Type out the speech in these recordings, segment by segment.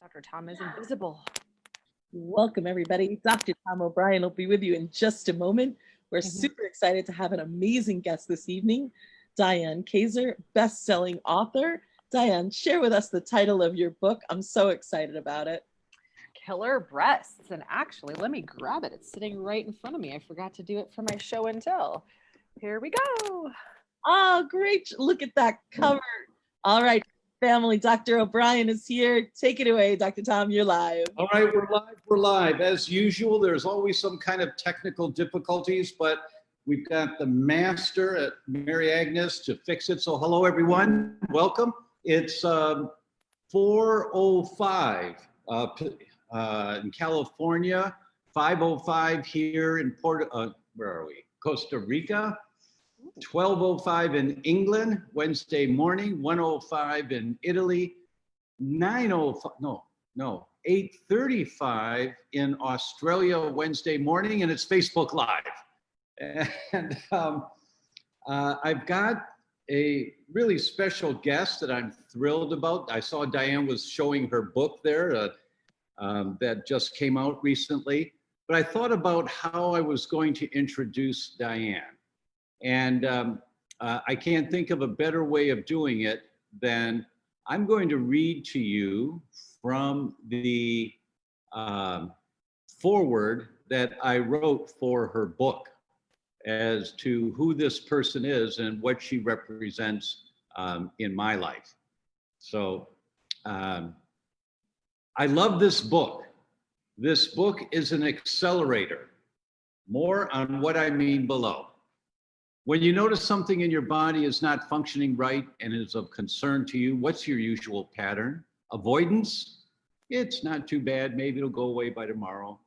Dr. Tom is invisible. Welcome, everybody. Dr. Tom O'Brien will be with you in just a moment. We're super excited to have an amazing guest this evening, Diane Kaiser, best-selling author. Diane, share with us the title of your book. I'm so excited about it. Killer Breasts. And actually, let me grab it. It's sitting right in front of me. I forgot to do it for my show and tell. Here we go. Oh, great. Look at that cover. All right, family, Dr. O'Brien is here. Take it away, Dr. Tom, you're live. All right, we're live. As usual, there's always some kind of technical difficulties, but we've got the master at Mary Agnes to fix it. So hello, everyone. Welcome. It's 4:05 in California, 5:05 here in where are we? Costa Rica. 12:05 in England, Wednesday morning, 1:05 in Italy, 8:35 in Australia, Wednesday morning, and it's Facebook Live. And I've got a really special guest that I'm thrilled about. I saw Diane was showing her book there that just came out recently, but I thought about how I was going to introduce Diane. And I can't think of a better way of doing it than I'm going to read to you from the foreword that I wrote for her book as to who this person is and what she represents in my life. So I love this book. This book is an accelerator. More on what I mean below. When you notice something in your body is not functioning right and is of concern to you, what's your usual pattern? Avoidance? It's not too bad. Maybe it'll go away by tomorrow.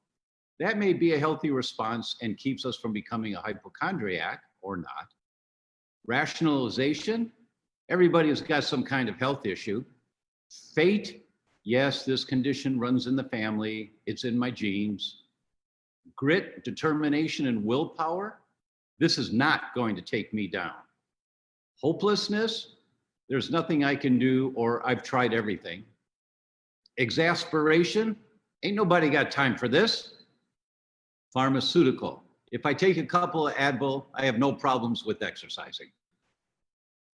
That may be a healthy response and keeps us from becoming a hypochondriac or not. Rationalization? Everybody has got some kind of health issue. Fate? Yes, this condition runs in the family. It's in my genes. Grit, determination, and willpower? This is not going to take me down. Hopelessness, there's nothing I can do or I've tried everything. Exasperation, ain't nobody got time for this. Pharmaceutical, if I take a couple of Advil, I have no problems with exercising.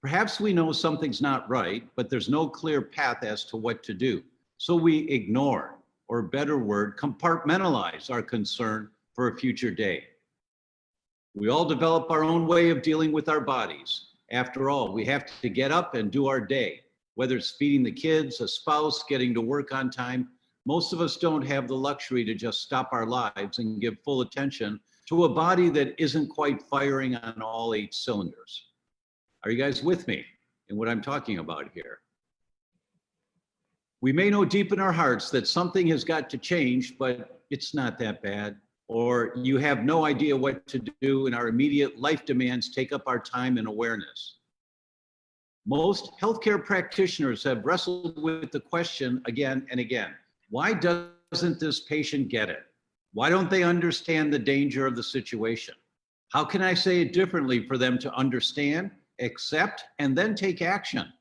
Perhaps we know something's not right, but there's no clear path as to what to do. So we ignore, or better word, compartmentalize our concern for a future day. We all develop our own way of dealing with our bodies. After all, we have to get up and do our day, whether it's feeding the kids, a spouse, getting to work on time. Most of us don't have the luxury to just stop our lives and give full attention to a body that isn't quite firing on all 8 cylinders. Are you guys with me in what I'm talking about here? We may know deep in our hearts that something has got to change, but it's not that bad. Or you have no idea what to do and our immediate life demands take up our time and awareness. Most healthcare practitioners have wrestled with the question again and again, why doesn't this patient get it? Why don't they understand the danger of the situation? How can I say it differently for them to understand, accept, and then take action?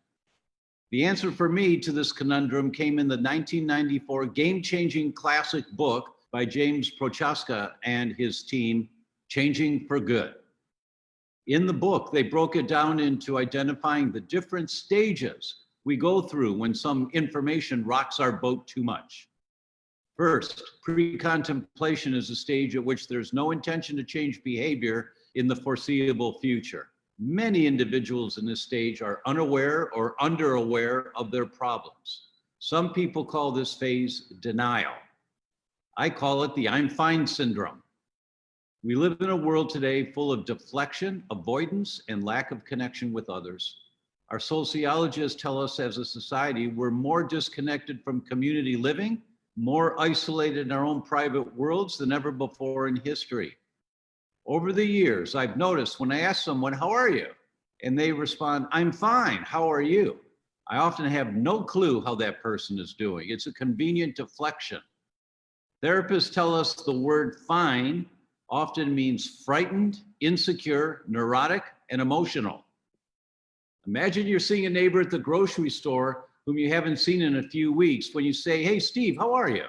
The answer for me to this conundrum came in the 1994 game-changing classic book by James Prochaska and his team, Changing for Good. In the book, they broke it down into identifying the different stages we go through when some information rocks our boat too much. First, pre-contemplation is a stage at which there's no intention to change behavior in the foreseeable future. Many individuals in this stage are unaware or underaware of their problems. Some people call this phase denial. I call it the I'm fine syndrome. We live in a world today full of deflection, avoidance, and lack of connection with others. Our sociologists tell us as a society, we're more disconnected from community living, more isolated in our own private worlds than ever before in history. Over the years, I've noticed when I ask someone, how are you? And they respond, I'm fine, how are you? I often have no clue how that person is doing. It's a convenient deflection. Therapists tell us the word fine often means frightened, insecure, neurotic, and emotional. Imagine you're seeing a neighbor at the grocery store whom you haven't seen in a few weeks, when you say, "Hey, Steve, how are you?"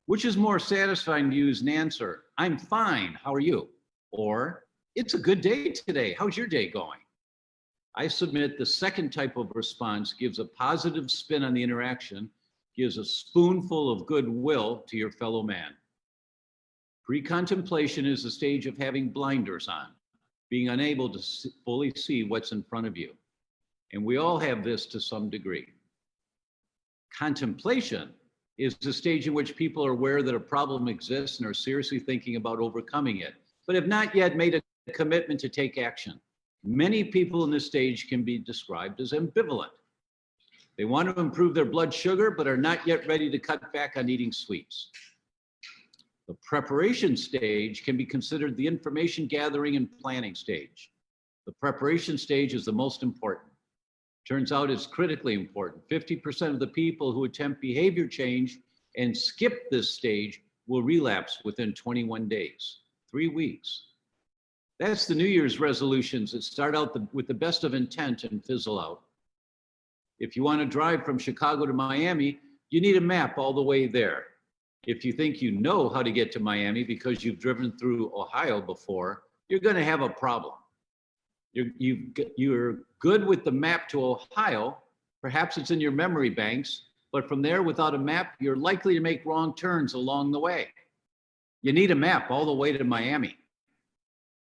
Which is more satisfying to you as an answer? "I'm fine, how are you?" Or, "It's a good day today, how's your day going?" I submit the second type of response gives a positive spin on the interaction, gives a spoonful of goodwill to your fellow man. Pre-contemplation is the stage of having blinders on, being unable to fully see what's in front of you. And we all have this to some degree. Contemplation is the stage in which people are aware that a problem exists and are seriously thinking about overcoming it, but have not yet made a commitment to take action. Many people in this stage can be described as ambivalent. They want to improve their blood sugar, but are not yet ready to cut back on eating sweets. The preparation stage can be considered the information gathering and planning stage. The preparation stage is the most important. Turns out it's critically important. 50% of the people who attempt behavior change and skip this stage will relapse within 21 days, 3 weeks. That's the New Year's resolutions that start out with the best of intent and fizzle out. If you want to drive from Chicago to Miami, you need a map all the way there. If you think you know how to get to Miami because you've driven through Ohio before, you're going to have a problem. You're good with the map to Ohio. Perhaps it's in your memory banks, but from there, without a map, you're likely to make wrong turns along the way. You need a map all the way to Miami.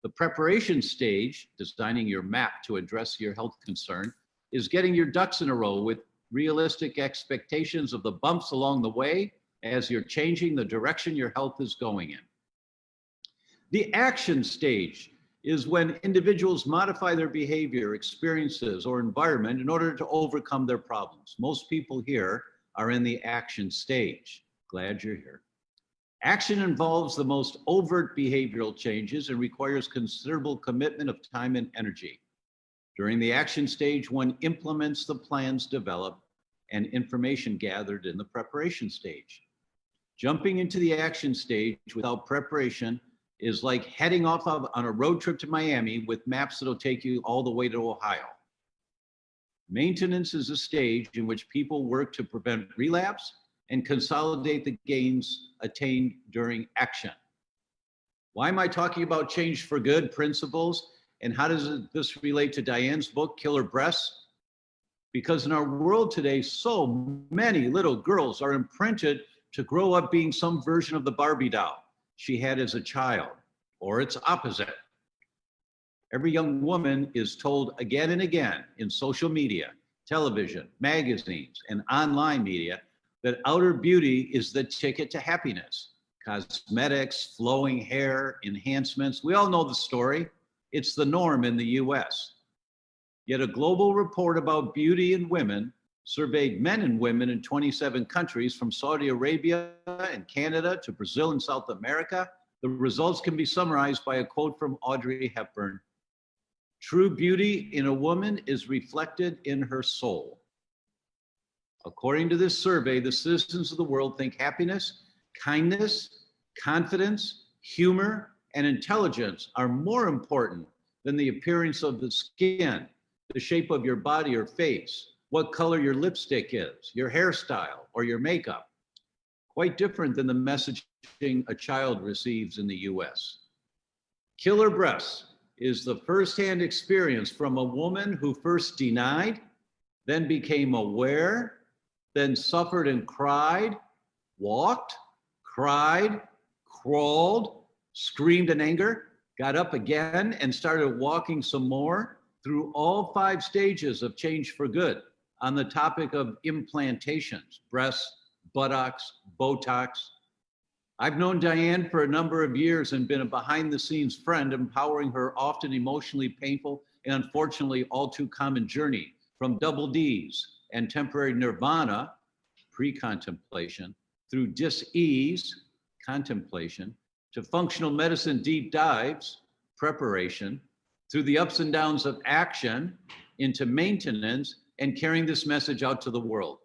The preparation stage, designing your map to address your health concern, is getting your ducks in a row with realistic expectations of the bumps along the way as you're changing the direction your health is going in. The action stage is when individuals modify their behavior, experiences, or environment in order to overcome their problems. Most people here are in the action stage. Glad you're here. Action involves the most overt behavioral changes and requires considerable commitment of time and energy. During the action stage, one implements the plans developed and information gathered in the preparation stage. Jumping into the action stage without preparation is like heading off on a road trip to Miami with maps that'll take you all the way to Ohio. Maintenance is a stage in which people work to prevent relapse and consolidate the gains attained during action. Why am I talking about change for good principles? And how does this relate to Diane's book, Killer Breasts? Because in our world today, so many little girls are imprinted to grow up being some version of the Barbie doll she had as a child, or its opposite. Every young woman is told again and again in social media, television, magazines, and online media that outer beauty is the ticket to happiness. Cosmetics, flowing hair, enhancements, we all know the story. It's the norm in the US. Yet a global report about beauty in women surveyed men and women in 27 countries from Saudi Arabia and Canada to Brazil and South America. The results can be summarized by a quote from Audrey Hepburn. "True beauty in a woman is reflected in her soul." According to this survey, the citizens of the world think happiness, kindness, confidence, humor, and intelligence are more important than the appearance of the skin, the shape of your body or face, what color your lipstick is, your hairstyle, or your makeup. Quite different than the messaging a child receives in the US. Killer Breasts is the firsthand experience from a woman who first denied, then became aware, then suffered and cried, walked, cried, crawled, screamed in anger, got up again and started walking some more through all 5 stages of change for good on the topic of implantations, breasts, buttocks, Botox. I've known Diane for a number of years and been a behind-the-scenes friend, empowering her often emotionally painful and unfortunately all too common journey from double Ds and temporary nirvana, pre-contemplation, through dis-ease, contemplation, to functional medicine deep dives, preparation, through the ups and downs of action, into maintenance, and carrying this message out to the world.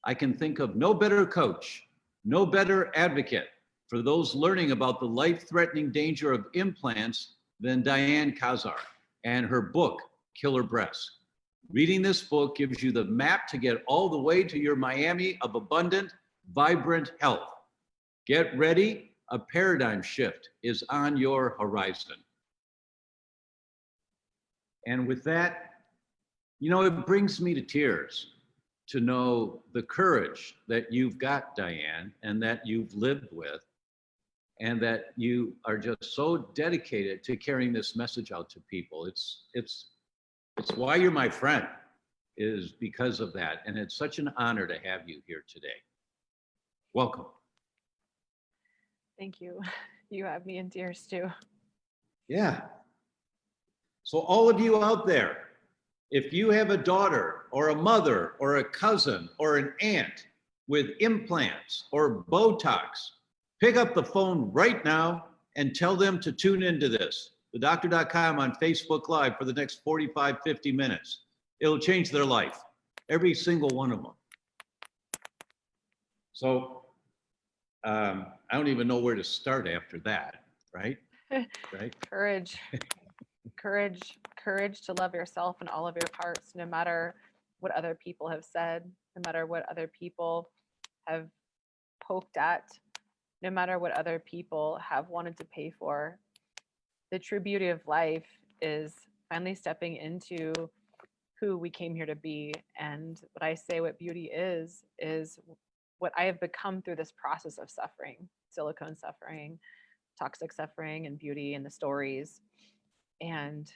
I can think of no better coach, no better advocate for those learning about the life-threatening danger of implants than Diane Kaiser and her book, Killer Breasts. Reading this book gives you the map to get all the way to your Miami of abundant, vibrant health. Get ready. A paradigm shift is on your horizon. And with that, you know, it brings me to tears to know the courage that you've got, Diane, and that you've lived with, and that you are just so dedicated to carrying this message out to people. It's why you're my friend, is because of that. And it's such an honor to have you here today. Welcome. Thank you. You have me in tears too. Yeah. So all of you out there, if you have a daughter or a mother or a cousin or an aunt with implants or Botox, pick up the phone right now and tell them to tune into this, theDr.com on Facebook Live for the next 45, 50 minutes. It'll change their life, every single one of them. So I don't even know where to start after that, right? Right? Courage. Courage to love yourself and all of your parts, no matter what other people have said, no matter what other people have poked at, no matter what other people have wanted to pay for. The true beauty of life is finally stepping into who we came here to be. And what I say what beauty is what I have become through this process of suffering, silicone suffering, toxic suffering, and beauty and the stories. And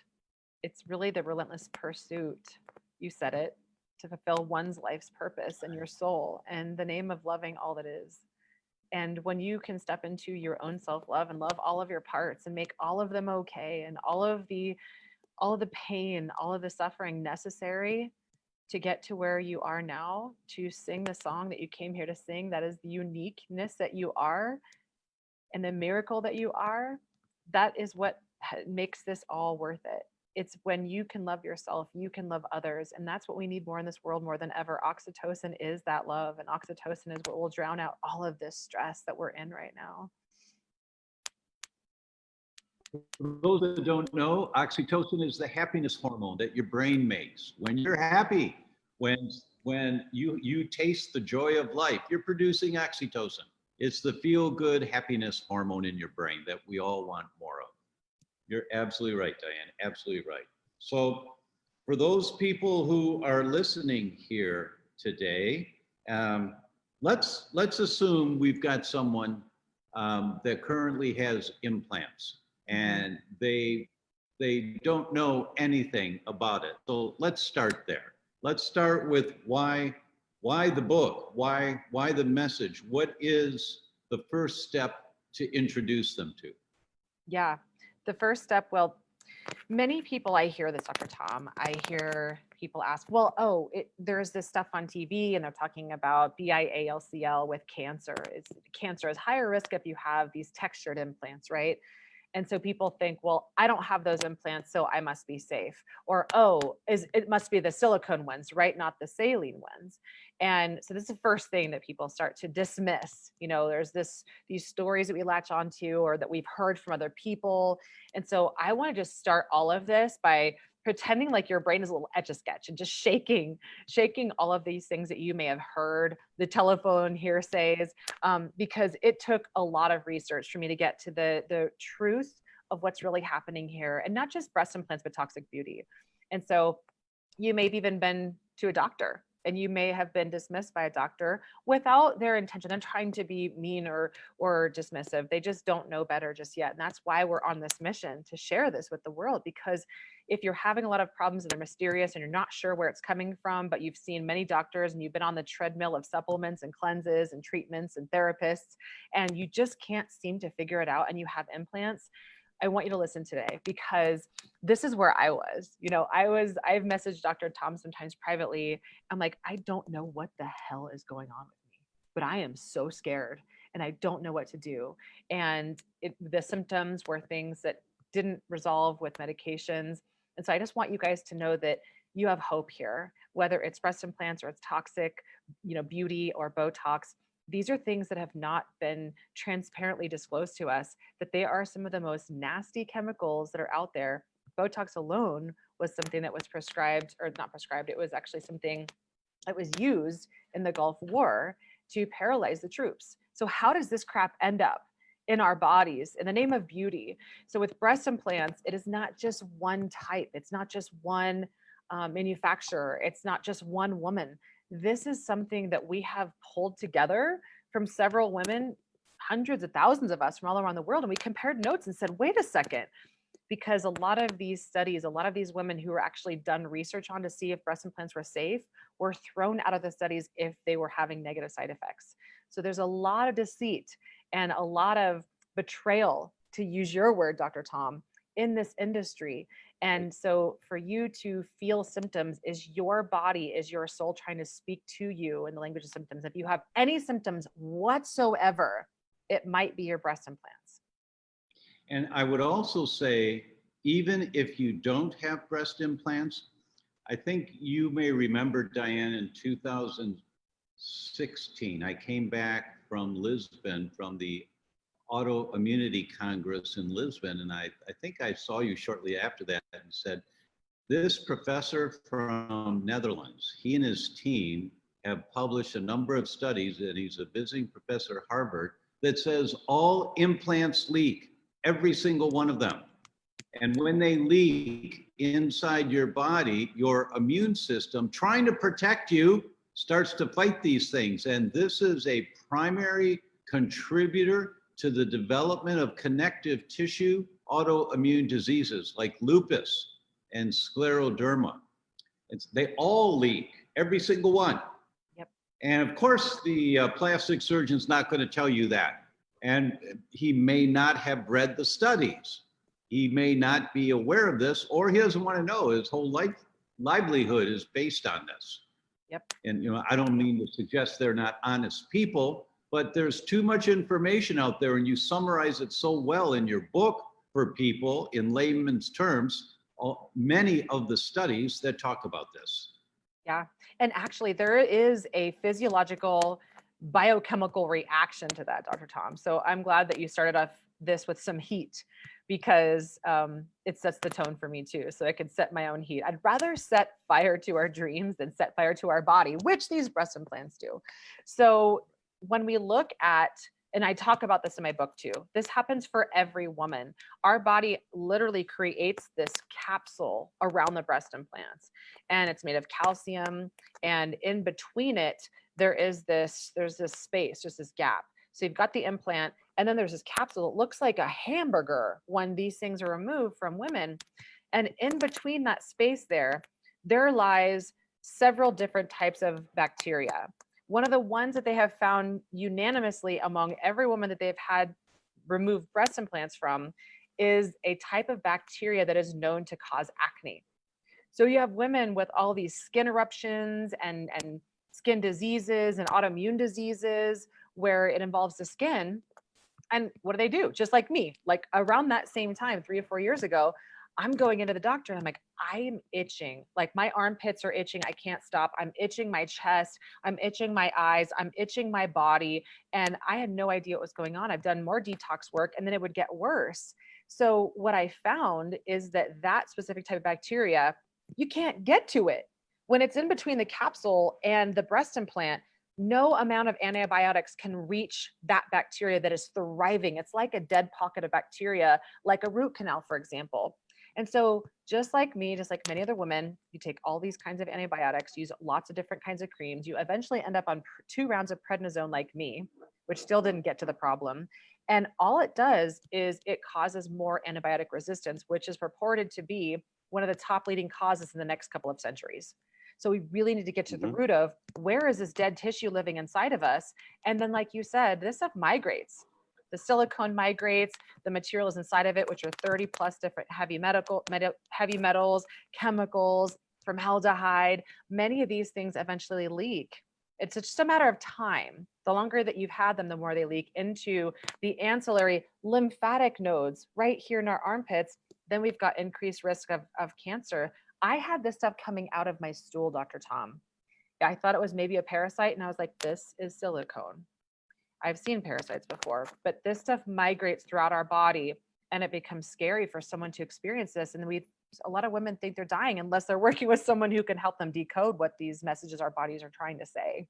it's really the relentless pursuit, you said it, to fulfill one's life's purpose and your soul in the name of loving all that is. And when you can step into your own self-love and love all of your parts and make all of them okay, and all of the pain, all of the suffering necessary to get to where you are now, to sing the song that you came here to sing, that is the uniqueness that you are and the miracle that you are, that is what makes this all worth it. It's when you can love yourself, you can love others. And that's what we need more in this world more than ever. Oxytocin is that love. And oxytocin is what will drown out all of this stress that we're in right now. For those that don't know, oxytocin is the happiness hormone that your brain makes. When you're happy, when you taste the joy of life, you're producing oxytocin. It's the feel-good happiness hormone in your brain that we all want more of. You're absolutely right, Diane, absolutely right. So for those people who are listening here today, let's assume we've got someone that currently has implants and they don't know anything about it. So let's start there. Let's start with why the book, why the message? What is the first step to introduce them to? Yeah, the first step, well, many people, I hear this, Dr. Tom, I hear people ask, well, there's this stuff on TV and they're talking about BIALCL with cancer. Cancer is higher risk if you have these textured implants, right? And so people think, well, I don't have those implants, so I must be safe. Or, it must be the silicone ones, right? Not the saline ones. And so this is the first thing that people start to dismiss. You know, there's these stories that we latch onto or that we've heard from other people. And so I want to just start all of this by pretending like your brain is a little etch-a-sketch and just shaking all of these things that you may have heard, the telephone hearsays, because it took a lot of research for me to get to the truth of what's really happening here, and not just breast implants, but toxic beauty. And so you may have even been to a doctor, and you may have been dismissed by a doctor without their intention and trying to be mean or dismissive. They just don't know better just yet. And that's why we're on this mission to share this with the world, because if you're having a lot of problems and they're mysterious and you're not sure where it's coming from, but you've seen many doctors and you've been on the treadmill of supplements and cleanses and treatments and therapists, and you just can't seem to figure it out, and you have implants, I want you to listen today, because this is where I was. You know, I've messaged Dr. Tom sometimes privately. I'm like, I don't know what the hell is going on with me, but I am so scared and I don't know what to do. And the symptoms were things that didn't resolve with medications. And so I just want you guys to know that you have hope here, whether it's breast implants or it's toxic, beauty or Botox. These are things that have not been transparently disclosed to us, that they are some of the most nasty chemicals that are out there. Botox alone was something that was prescribed, or not prescribed, it was actually something that was used in the Gulf War to paralyze the troops. So how does this crap end up in our bodies in the name of beauty? So with breast implants, it is not just one type. It's not just one manufacturer. It's not just one woman. This is something that we have pulled together from several women, hundreds of thousands of us from all around the world. And we compared notes and said, wait a second, because a lot of these studies, a lot of these women who were actually done research on to see if breast implants were safe were thrown out of the studies if they were having negative side effects. So there's a lot of deceit and a lot of betrayal, to use your word, Dr. Tom, in this industry. And so for you to feel symptoms is your body, is your soul trying to speak to you in the language of symptoms. If you have any symptoms whatsoever, it might be your breast implants. And I would also say, even if you don't have breast implants, I think you may remember, Diane, in 2016, I came back from Lisbon, from the Autoimmunity Congress in Lisbon, and I think I saw you shortly after that and said, this professor from Netherlands, he and his team have published a number of studies, and he's a visiting professor at Harvard, that says all implants leak. Every single one of them. And when they leak inside your body, your immune system, trying to protect you, starts to fight these things. And this is a primary contributor to the development of connective tissue autoimmune diseases like lupus and scleroderma. They all leak, every single one. Yep. And of course, the plastic surgeon's not going to tell you that. And he may not have read the studies. He may not be aware of this, or he doesn't want to know. His whole livelihood is based on this. Yep. And I don't mean to suggest they're not honest people, but there's too much information out there, and you summarize it so well in your book for people in layman's terms, many of the studies that talk about this. Yeah. And actually, there is a physiological biochemical reaction to that, Dr. Tom. So I'm glad that you started off this with some heat, because it sets the tone for me too. So I could set my own heat. I'd rather set fire to our dreams than set fire to our body, which these breast implants do. So when we look at, and I talk about this in my book too, this happens for every woman. Our body literally creates this capsule around the breast implants, and it's made of calcium, and in between it, there's this space, just this gap. So you've got the implant, and then there's this capsule. It looks like a hamburger when these things are removed from women. And in between that space there lies several different types of bacteria. One of the ones that they have found unanimously among every woman that they've had removed breast implants from is a type of bacteria that is known to cause acne. So you have women with all these skin eruptions and skin diseases and autoimmune diseases where it involves the skin. And what do? Just like me, like around that same time, 3 or 4 years ago, I'm going into the doctor and I'm like, I'm itching. Like my armpits are itching. I can't stop. I'm itching my chest. I'm itching my eyes. I'm itching my body. And I had no idea what was going on. I've done more detox work and then it would get worse. So what I found is that specific type of bacteria, you can't get to it. When it's in between the capsule and the breast implant, no amount of antibiotics can reach that bacteria that is thriving. It's like a dead pocket of bacteria, like a root canal, for example. And so just like me, just like many other women, you take all these kinds of antibiotics, use lots of different kinds of creams. You eventually end up on 2 rounds of prednisone like me, which still didn't get to the problem. And all it does is it causes more antibiotic resistance, which is purported to be one of the top leading causes in the next couple of centuries. So we really need to get to the root of where is this dead tissue living inside of us? And then, like you said, this stuff migrates. The silicone migrates, the materials inside of it, which are 30 plus different heavy metals, chemicals, formaldehyde. Many of these things eventually leak. It's just a matter of time. The longer that you've had them, the more they leak into the ancillary lymphatic nodes right here in our armpits. Then we've got increased risk of cancer. I had this stuff coming out of my stool, Dr. Tom. I thought it was maybe a parasite, and I was like, this is silicone. I've seen parasites before, but this stuff migrates throughout our body, and it becomes scary for someone to experience this. And we a lot of women think they're dying unless they're working with someone who can help them decode what these messages our bodies are trying to say.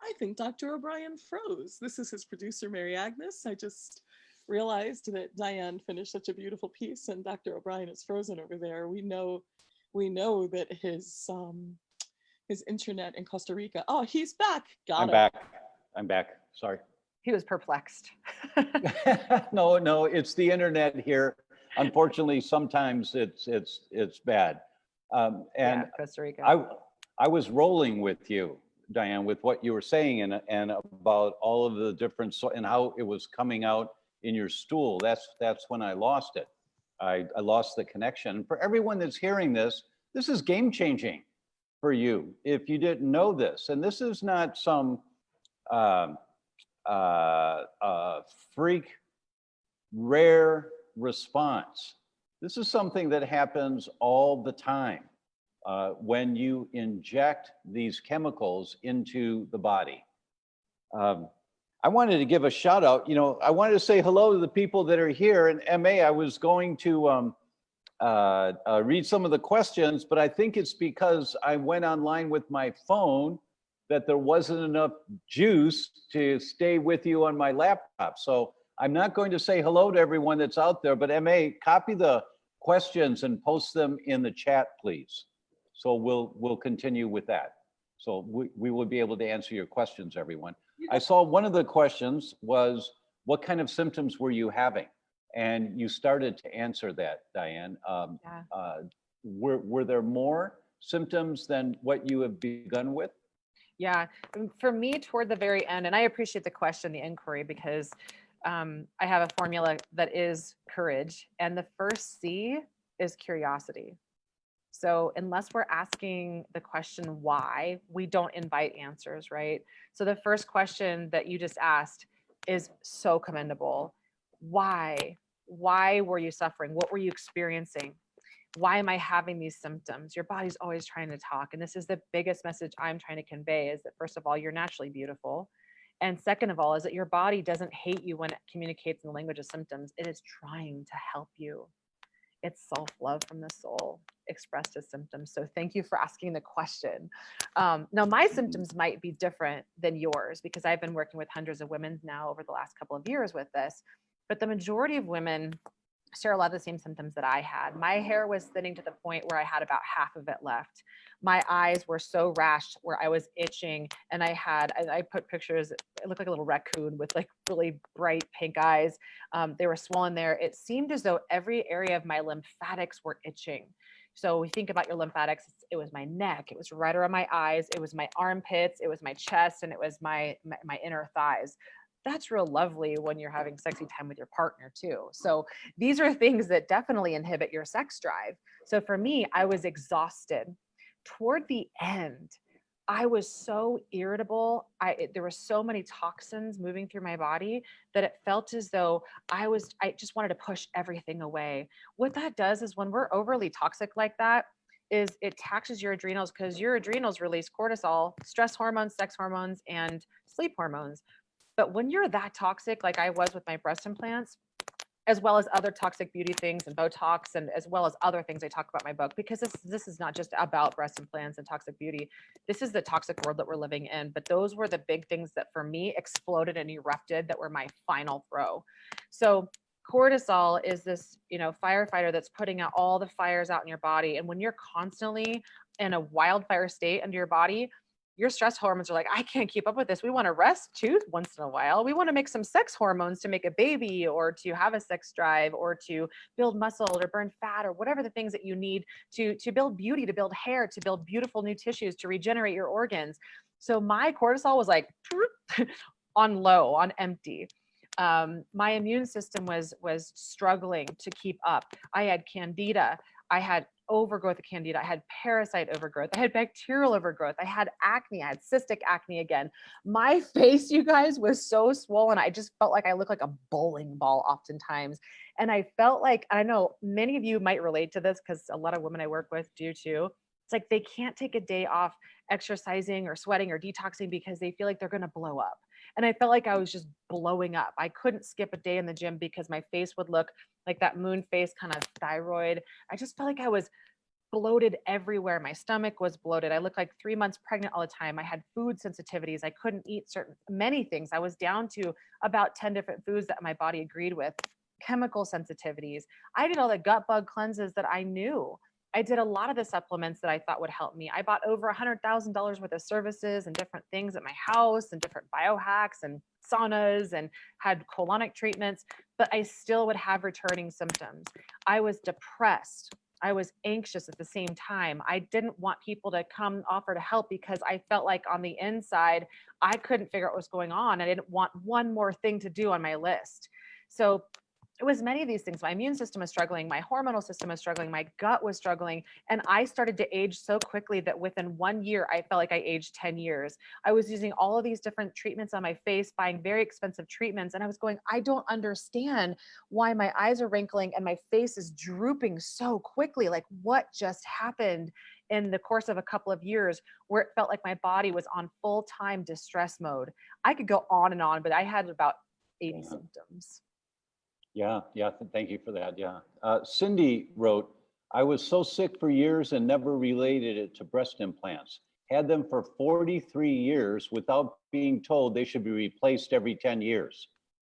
I think Dr. O'Brien froze. This is his producer, Mary Agnes. I just realized that Diane finished such a beautiful piece and Dr. O'Brien is frozen over there. We know that his internet in Costa Rica. Oh, he's back. Got it. I'm back. Sorry. He was perplexed. No, it's the internet here. Unfortunately, sometimes it's bad. And yeah, Costa Rica. I was rolling with you, Diane, with what you were saying and about all of the different and how it was coming out in your stool. That's when I lost it. I lost the connection. For everyone that's hearing this is game changing for you if you didn't know this. And this is not some freak, rare response. This is something that happens all the time when you inject these chemicals into the body. I wanted to give a shout out. I wanted to say hello to the people that are here. And MA, I was going to read some of the questions, but I think it's because I went online with my phone that there wasn't enough juice to stay with you on my laptop. So I'm not going to say hello to everyone that's out there, but MA, copy the questions and post them in the chat, please. So we'll continue with that. So we will be able to answer your questions, everyone. I saw one of the questions was, what kind of symptoms were you having? And you started to answer that, Diane. Were there more symptoms than what you have begun with? Yeah, for me, toward the very end, and I appreciate the question, the inquiry, because I have a formula that is courage. And the first C is curiosity. So unless we're asking the question why, we don't invite answers, right? So the first question that you just asked is so commendable. Why? Why were you suffering? What were you experiencing? Why am I having these symptoms? Your body's always trying to talk. And this is the biggest message I'm trying to convey, is that first of all, you're naturally beautiful. And second of all, is that your body doesn't hate you when it communicates in the language of symptoms. It is trying to help you. It's self-love from the soul expressed as symptoms. So thank you for asking the question. Now, my symptoms might be different than yours because I've been working with hundreds of women now over the last couple of years with this. But the majority of women share a lot of the same symptoms that I had. My hair was thinning to the point where I had about half of it left. My eyes were so rashed where I was itching, and I put pictures, it looked like a little raccoon with like really bright pink eyes. They were swollen there. It seemed as though every area of my lymphatics were itching. So we think about your lymphatics, it was my neck, it was right around my eyes, it was my armpits, it was my chest, and it was my inner thighs. That's real lovely when you're having sexy time with your partner too. So these are things that definitely inhibit your sex drive. So for me, I was exhausted. Toward the end, I was so irritable. There were so many toxins moving through my body that it felt as though I just wanted to push everything away. What that does is when we're overly toxic like that, is it taxes your adrenals, because your adrenals release cortisol, stress hormones, sex hormones, and sleep hormones. But when you're that toxic, like I was with my breast implants, as well as other toxic beauty things and Botox, and as well as other things I talk about in my book, because this is not just about breast implants and toxic beauty. This is the toxic world that we're living in. But those were the big things that for me exploded and erupted that were my final throw. So cortisol is this, firefighter that's putting out all the fires out in your body. And when you're constantly in a wildfire state under your body, your stress hormones are like, I can't keep up with this. We want to rest too once in a while. We want to make some sex hormones to make a baby, or to have a sex drive, or to build muscle or burn fat, or whatever the things that you need to build beauty, to build hair, to build beautiful new tissues, to regenerate your organs. So my cortisol was like on low, on empty. My immune system was struggling to keep up. I had candida. I had overgrowth of candida. I had parasite overgrowth. I had bacterial overgrowth. I had acne. I had cystic acne again. My face, you guys, was so swollen. I just felt like I looked like a bowling ball oftentimes. And I felt like, I know many of you might relate to this because a lot of women I work with do too. It's like they can't take a day off exercising or sweating or detoxing because they feel like they're going to blow up. And I felt like I was just blowing up. I couldn't skip a day in the gym because my face would look like that moon face, kind of thyroid. I just felt like I was bloated everywhere. My stomach was bloated. I looked like 3 months pregnant all the time. I had food sensitivities. I couldn't eat many things. I was down to about 10 different foods that my body agreed with, chemical sensitivities. I did all the gut bug cleanses that I knew. I did a lot of the supplements that I thought would help me. I bought over $100,000 worth of services and different things at my house and different biohacks and saunas and had colonic treatments, but I still would have returning symptoms. I was depressed. I was anxious at the same time. I didn't want people to come offer to help because I felt like on the inside, I couldn't figure out what was going on. I didn't want one more thing to do on my list. So it was many of these things. My immune system was struggling. My hormonal system was struggling. My gut was struggling. And I started to age so quickly that within 1 year, I felt like I aged 10 years. I was using all of these different treatments on my face, buying very expensive treatments. And I was going, I don't understand why my eyes are wrinkling and my face is drooping so quickly. Like, what just happened in the course of a couple of years where it felt like my body was on full-time distress mode? I could go on and on, but I had about 80 symptoms. Yeah, thank you for that. Yeah. Cindy wrote, I was so sick for years and never related it to breast implants. Had them for 43 years without being told they should be replaced every 10 years.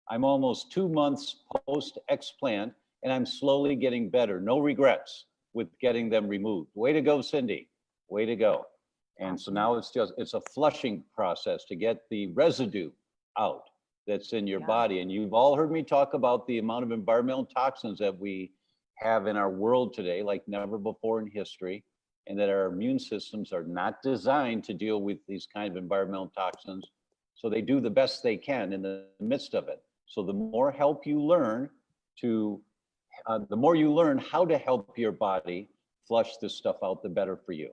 I'm almost 2 months post-explant and I'm slowly getting better. No regrets with getting them removed. Way to go, Cindy. Way to go. And so now it's a flushing process to get the residue out that's in your body. And you've all heard me talk about the amount of environmental toxins that we have in our world today, like never before in history, and that our immune systems are not designed to deal with these kind of environmental toxins. So they do the best they can in the midst of it. So the more help you learn the more you learn how to help your body flush this stuff out, the better for you.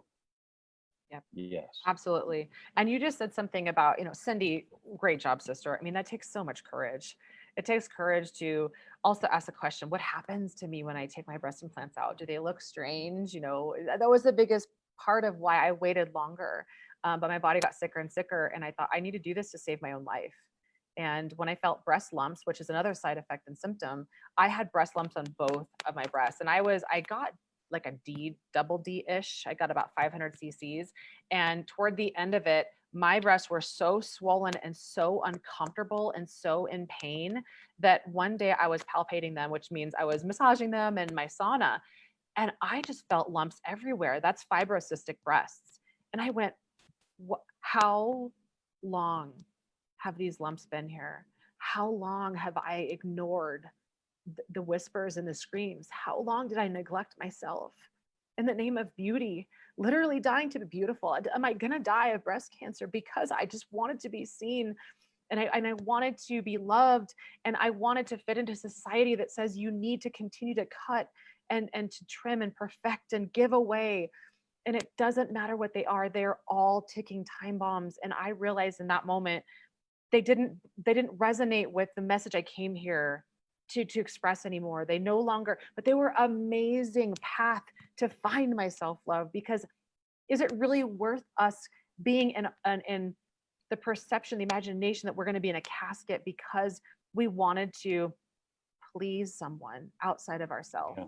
Yep. Yes. Absolutely. And you just said something about, Cindy, great job, sister. I mean, that takes so much courage. It takes courage to also ask the question, what happens to me when I take my breast implants out? Do they look strange? That was the biggest part of why I waited longer. But my body got sicker and sicker. And I thought, I need to do this to save my own life. And when I felt breast lumps, which is another side effect and symptom, I had breast lumps on both of my breasts. And I got like a double D-ish. I got about 500 cc's. And toward the end of it, my breasts were so swollen and so uncomfortable and so in pain that one day I was palpating them, which means I was massaging them in my sauna. And I just felt lumps everywhere. That's fibrocystic breasts. And I went, how long have these lumps been here? How long have I ignored the whispers and the screams? How long did I neglect myself in the name of beauty, literally dying to be beautiful? Am I gonna die of breast cancer because I just wanted to be seen and I wanted to be loved and I wanted to fit into society that says you need to continue to cut and to trim and perfect and give away. And it doesn't matter what they are, they're all ticking time bombs. And I realized in that moment, they didn't resonate with the message I came here to express anymore. They no longer, but they were amazing path to find my self-love, because is it really worth us being in the perception, the imagination that we're going to be in a casket because we wanted to please someone outside of ourselves? Yeah.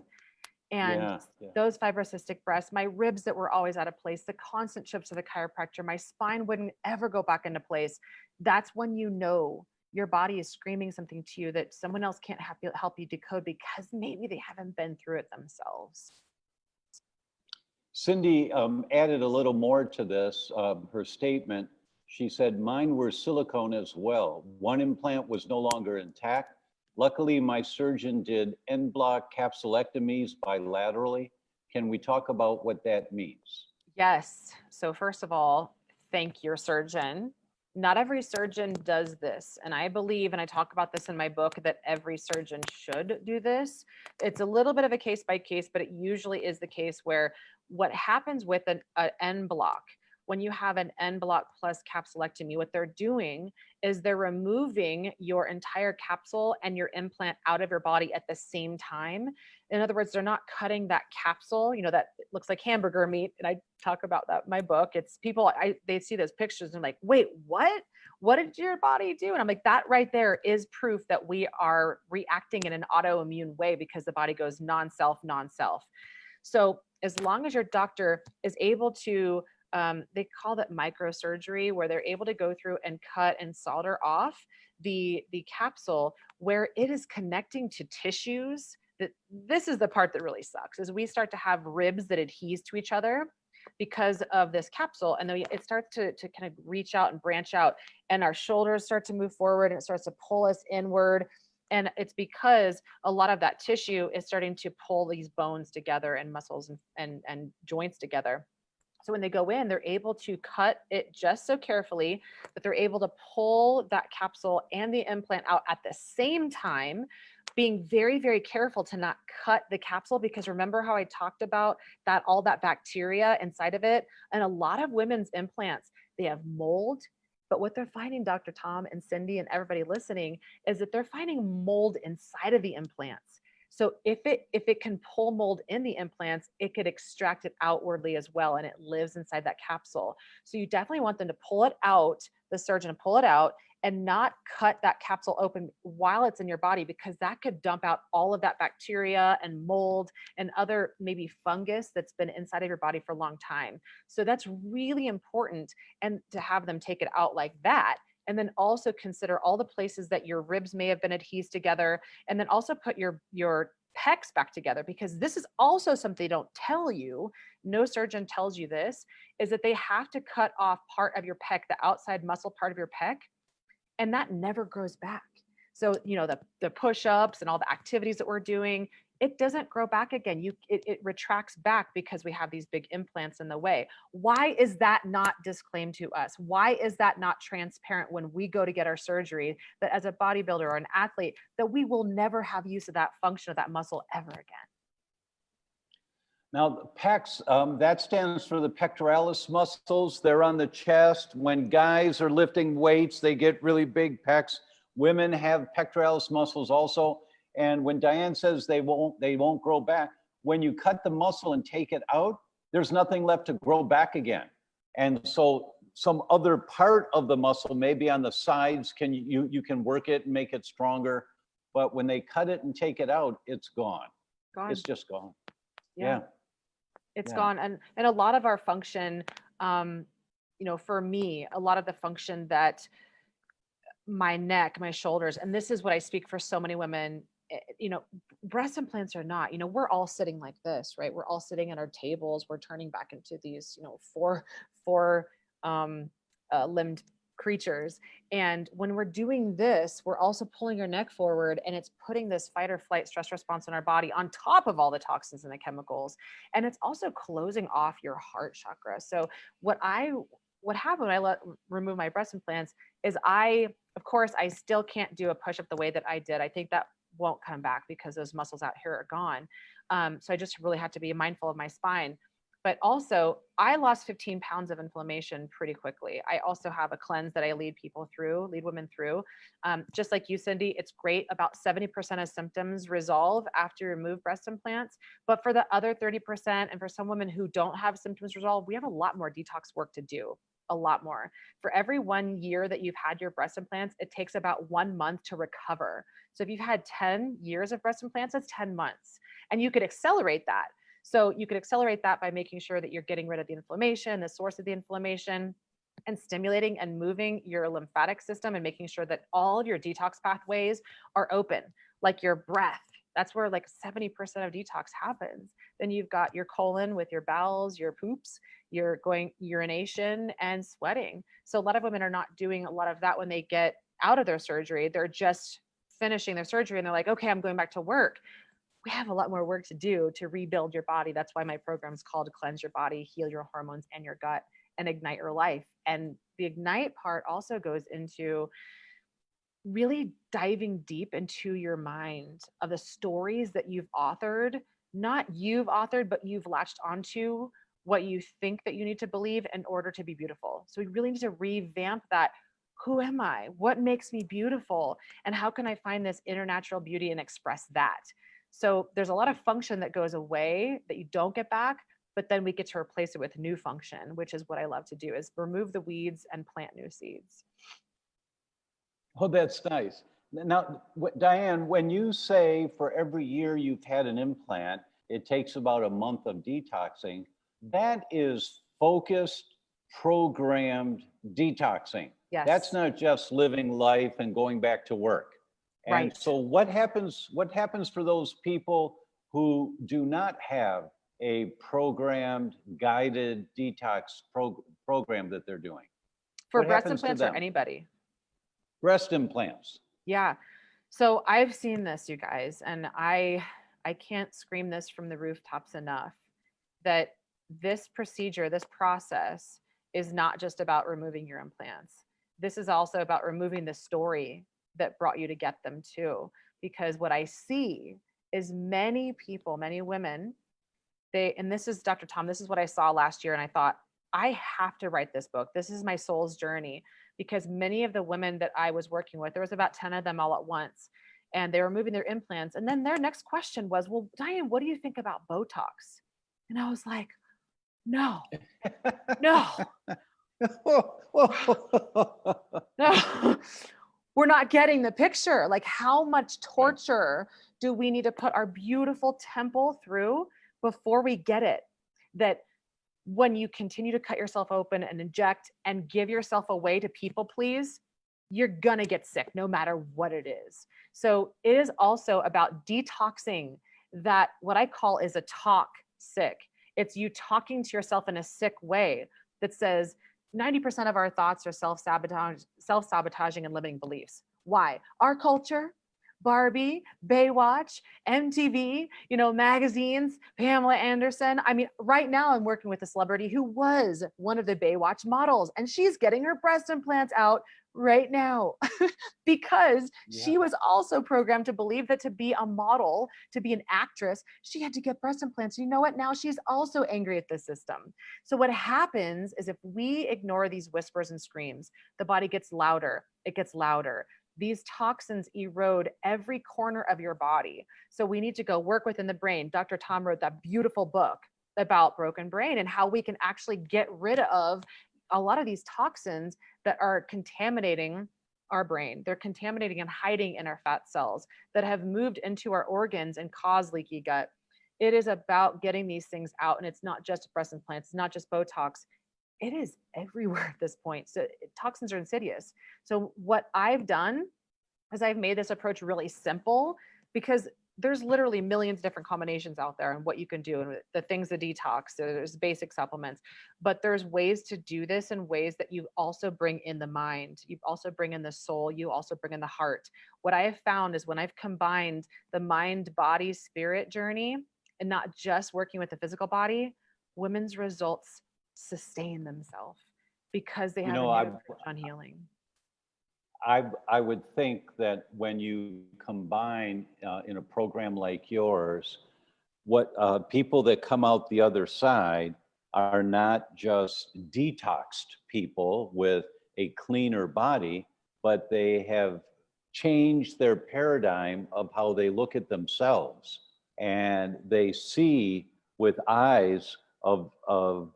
And those fibrocystic breasts, my ribs that were always out of place, the constant trips to the chiropractor, my spine wouldn't ever go back into place. That's when your body is screaming something to you that someone else can't help you decode because maybe they haven't been through it themselves. Cindy added a little more to this, her statement. She said, mine were silicone as well. One implant was no longer intact. Luckily, my surgeon did en bloc capsulectomies bilaterally. Can we talk about what that means? Yes. So first of all, thank your surgeon. Not every surgeon does this. And I believe, and I talk about this in my book, that every surgeon should do this. It's a little bit of a case by case, but it usually is the case where what happens with an en bloc, when you have an en bloc plus capsulectomy, what they're doing is they're removing your entire capsule and your implant out of your body at the same time. In other words, they're not cutting that capsule, that looks like hamburger meat. And I talk about that in my book. It's people, they see those pictures and like, wait, what? What did your body do? And I'm like, that right there is proof that we are reacting in an autoimmune way because the body goes non-self, non-self. So as long as your doctor is able to, they call that microsurgery, where they're able to go through and cut and solder off the capsule where it is connecting to tissues. That this is the part that really sucks, is we start to have ribs that adheres to each other because of this capsule, and then it starts to kind of reach out and branch out, and our shoulders start to move forward and it starts to pull us inward. And it's because a lot of that tissue is starting to pull these bones together and muscles and joints together. So when they go in, they're able to cut it just so carefully that they're able to pull that capsule and the implant out at the same time, being very, very careful to not cut the capsule, because remember how I talked about that, all that bacteria inside of it. And a lot of women's implants, they have mold. But what they're finding, Dr. Tom and Cindy and everybody listening, is that they're finding mold inside of the implants. So if it can pull mold in the implants, it could extract it outwardly as well, and it lives inside that capsule. So you definitely want them to pull it out, the surgeon to pull it out, and not cut that capsule open while it's in your body, because that could dump out all of that bacteria and mold and other maybe fungus that's been inside of your body for a long time. So that's really important, and to have them take it out like that. And then also consider all the places that your ribs may have been adhesed together, and then also put your pecs back together, because this is also something they don't tell you. No surgeon tells you this, is that they have to cut off part of your pec, the outside muscle part of your pec, and that never grows back. So, the push-ups and all the activities that we're doing, it doesn't grow back again. It retracts back because we have these big implants in the way. Why is that not disclaimed to us? Why is that not transparent when we go to get our surgery, that as a bodybuilder or an athlete, that we will never have use of that function of that muscle ever again? Now, the pecs, that stands for the pectoralis muscles. They're on the chest. When guys are lifting weights, they get really big pecs. Women have pectoralis muscles also. And when Diane says they won't grow back, when you cut the muscle and take it out, there's nothing left to grow back again. And so some other part of the muscle, maybe on the sides, you can work it and make it stronger. But when they cut it and take it out, it's gone. It's just gone. Yeah. It's gone. And a lot of our function, for me, a lot of the function that my neck, my shoulders, and this is what I speak for so many women, breast implants are not, we're all sitting like this, right? We're all sitting at our tables. We're turning back into these, four limbed creatures. And when we're doing this, we're also pulling your neck forward, and it's putting this fight or flight stress response in our body on top of all the toxins and the chemicals. And it's also closing off your heart chakra. So what happened when I remove my breast implants is of course, I still can't do a push-up the way that I did. I think that won't come back because those muscles out here are gone. So I just really had to be mindful of my spine. But also, I lost 15 pounds of inflammation pretty quickly. I also have a cleanse that I lead women through. Just like you, Cindy, it's great. About 70% of symptoms resolve after you remove breast implants. But for the other 30%, and for some women who don't have symptoms resolve, we have a lot more detox work to do. A lot more. For every 1 year that you've had your breast implants, it takes about 1 month to recover. So if you've had 10 years of breast implants, that's 10 months. And you could accelerate that. So you could accelerate that by making sure that you're getting rid of the inflammation, the source of the inflammation, and stimulating and moving your lymphatic system, and making sure that all of your detox pathways are open, like your breath. That's where like 70% of detox happens. Then you've got your colon with your bowels, your poops, you're going urination and sweating. So a lot of women are not doing a lot of that when they get out of their surgery. They're just finishing their surgery and they're like, okay, I'm going back to work. We have a lot more work to do to rebuild your body. That's why my program is called Cleanse Your Body, Heal Your Hormones and Your Gut, and Ignite Your Life. And the Ignite part also goes into really diving deep into your mind of the stories that you've authored, not you've authored, but you've latched onto what you think that you need to believe in order to be beautiful. So we really need to revamp that. Who am I? What makes me beautiful? And how can I find this inner natural beauty and express that? So there's a lot of function that goes away that you don't get back, but then we get to replace it with new function, which is what I love to do, is remove the weeds and plant new seeds. Oh, that's nice. Now, Diane, when you say for every year you've had an implant, it takes about a month of detoxing, that is focused, programmed detoxing. Yes. That's not just living life and going back to work. And Right. so what happens for those people who do not have a programmed, guided detox program that they're doing? For What breast happens to implants or them? anybody? Breast implants. Yeah. So I've seen this, you guys, and I can't scream this from the rooftops enough, that this procedure, this process is not just about removing your implants. This is also about removing the story that brought you to get them too. Because what I see is many people, many women, and this is Dr. Tom, this is what I saw last year. And I thought, I have to write this book. This is my soul's journey, because many of the women that I was working with, there was about 10 of them all at once, and they were moving their implants. And then their next question was, well, Diane, what do you think about Botox? And I was like, no, no, no, we're not getting the picture. Like, how much torture do we need to put our beautiful temple through before we get it? That when you continue to cut yourself open and inject and give yourself away to people please, you're gonna get sick no matter what it is. So it is also about detoxing that, what I call is a talk sick. It's you talking to yourself in a sick way that says 90% of our thoughts are self-sabotaging and limiting beliefs. Why? Our culture, Barbie, Baywatch, MTV, magazines, Pamela Anderson. I mean, right now I'm working with a celebrity who was one of the Baywatch models, and she's getting her breast implants out right now because she was also programmed to believe that to be a model, to be an actress, she had to get breast implants. You know what? Now she's also angry at the system. So what happens is if we ignore these whispers and screams, the body gets louder. It gets louder. These toxins erode every corner of your body. So we need to go work within the brain. Dr. Tom wrote that beautiful book about broken brain and how we can actually get rid of a lot of these toxins that are contaminating our brain. They're contaminating and hiding in our fat cells that have moved into our organs and cause leaky gut. It is about getting these things out. And it's not just breast implants, it's not just Botox. It is everywhere at this point. So toxins are insidious. So what I've done is I've made this approach really simple, because there's literally millions of different combinations out there and what you can do and the things that detox, there's basic supplements, but there's ways to do this in ways that you also bring in the mind. You also bring in the soul. You also bring in the heart. What I have found is when I've combined the mind, body, spirit journey and not just working with the physical body, women's results sustain themselves because they have a new approach on healing. I would think that when you combine in a program like yours, what people that come out the other side are not just detoxed people with a cleaner body, but they have changed their paradigm of how they look at themselves, and they see with eyes of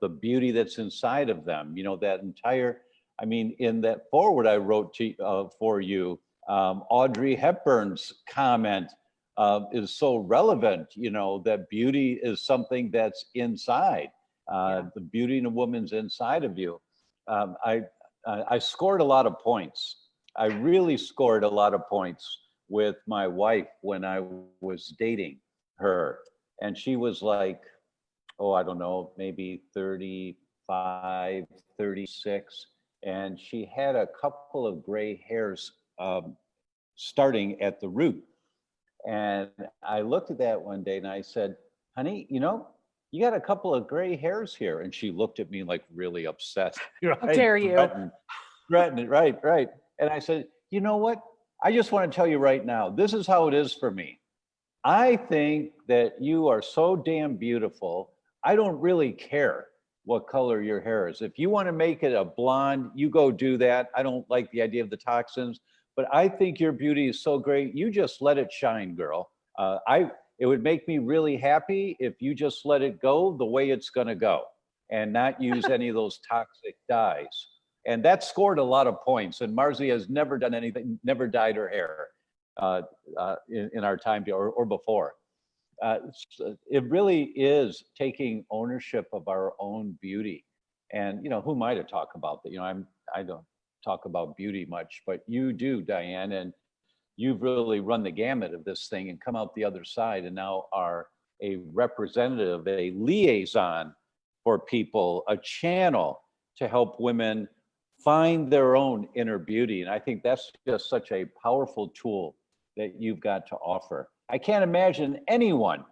the beauty that's inside of them. That entire, I mean, in that foreword I wrote for you, Audrey Hepburn's comment is so relevant, that beauty is something that's inside. The beauty in a woman's inside of you. I scored a lot of points. I really scored a lot of points with my wife when I was dating her. And she was like, oh, I don't know, maybe 35, 36. And she had a couple of gray hairs starting at the root. And I looked at that one day and I said, honey, you got a couple of gray hairs here. And she looked at me like really upset. Right? How dare you? Threatened, right. And I said, you know what? I just want to tell you right now, this is how it is for me. I think that you are so damn beautiful. I don't really care what color your hair is. If you want to make it a blonde, you go do that. I don't like the idea of the toxins, but I think your beauty is so great. You just let it shine, girl. It would make me really happy if you just let it go the way it's going to go and not use any of those toxic dyes. And that scored a lot of points. And Marzi has never done anything, never dyed her hair in our time or before. It really is taking ownership of our own beauty. And, who am I to talk about that? I don't talk about beauty much, but you do, Diane. And you've really run the gamut of this thing and come out the other side and now are a representative, a liaison for people, a channel to help women find their own inner beauty. And I think that's just such a powerful tool that you've got to offer. I can't imagine anyone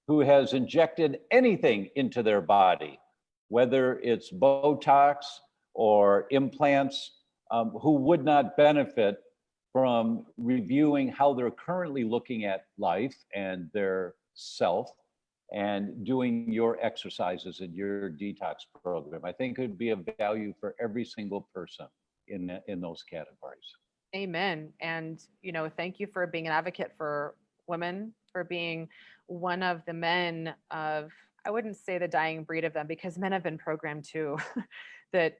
who has injected anything into their body, whether it's Botox or implants, who would not benefit from reviewing how they're currently looking at life and their self and doing your exercises in your detox program. I think it would be of value for every single person in those categories. Amen. And, thank you for being an advocate for women, for being one of the men of, I wouldn't say the dying breed of them, because men have been programmed too, that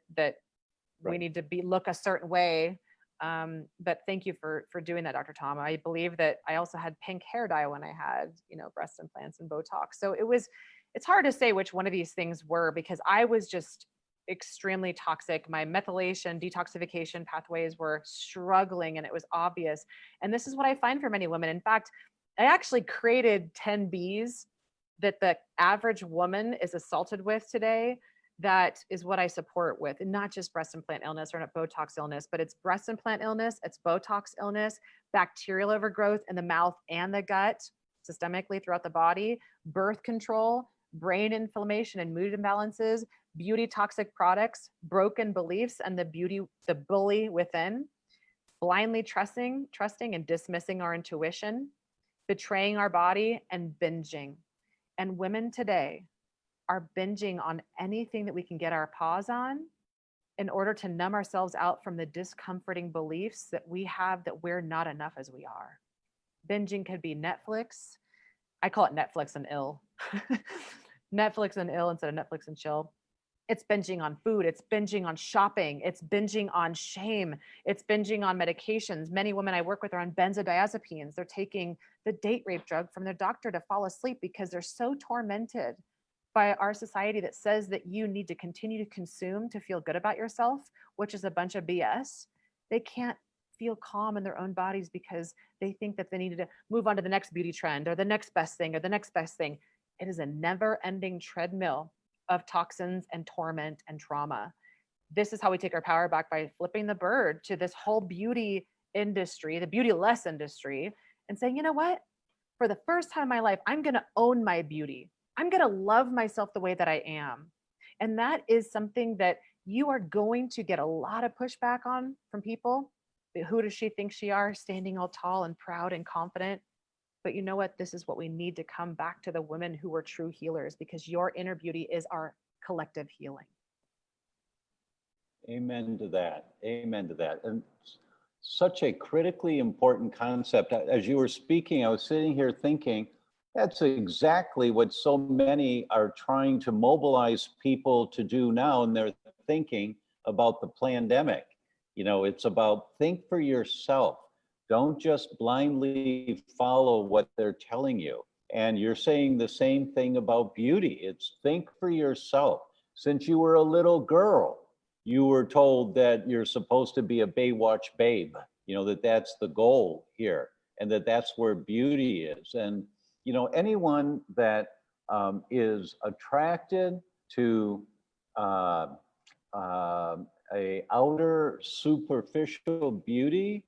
we need to look a certain way. But thank you for doing that, Dr. Tom. I believe that I also had pink hair dye when I had, breast implants and Botox. So it's hard to say which one of these things were, because I was just extremely toxic. My methylation, detoxification pathways were struggling, and it was obvious. And this is what I find for many women. In fact, I actually created 10 Bs that the average woman is assaulted with today. That is what I support with, and not just breast implant illness or not Botox illness, but it's breast implant illness, it's Botox illness, bacterial overgrowth in the mouth and the gut, systemically throughout the body, birth control, brain inflammation and mood imbalances, beauty toxic products, broken beliefs, and the bully within, blindly trusting and dismissing our intuition, betraying our body, and binging. And women today are binging on anything that we can get our paws on in order to numb ourselves out from the discomforting beliefs that we have that we're not enough as we are. Binging could be Netflix. I call it Netflix and ill. Netflix and ill instead of Netflix and chill. It's binging on food. It's binging on shopping. It's binging on shame. It's binging on medications. Many women I work with are on benzodiazepines. They're taking the date rape drug from their doctor to fall asleep because they're so tormented by our society that says that you need to continue to consume to feel good about yourself, which is a bunch of BS. They can't feel calm in their own bodies because they think that they need to move on to the next beauty trend or the next best thing or the next best thing. It is a never-ending treadmill of toxins and torment and trauma. This is how we take our power back, by flipping the bird to this whole beauty industry, the beauty-less industry, and saying, you know what? For the first time in my life, I'm going to own my beauty. I'm going to love myself the way that I am. And that is something that you are going to get a lot of pushback on from people. Who does she think she are, standing all tall and proud and confident? But you know what? This is what we need to come back to the women who are true healers, because your inner beauty is our collective healing. Amen to that. Amen to that. And such a critically important concept. As you were speaking, I was sitting here thinking, that's exactly what so many are trying to mobilize people to do now. And they're thinking about the pandemic. It's about think for yourself. Don't just blindly follow what they're telling you. And you're saying the same thing about beauty. It's think for yourself. Since you were a little girl, you were told that you're supposed to be a Baywatch babe, that's the goal here, and that's where beauty is. And, anyone that is attracted to a outer superficial beauty,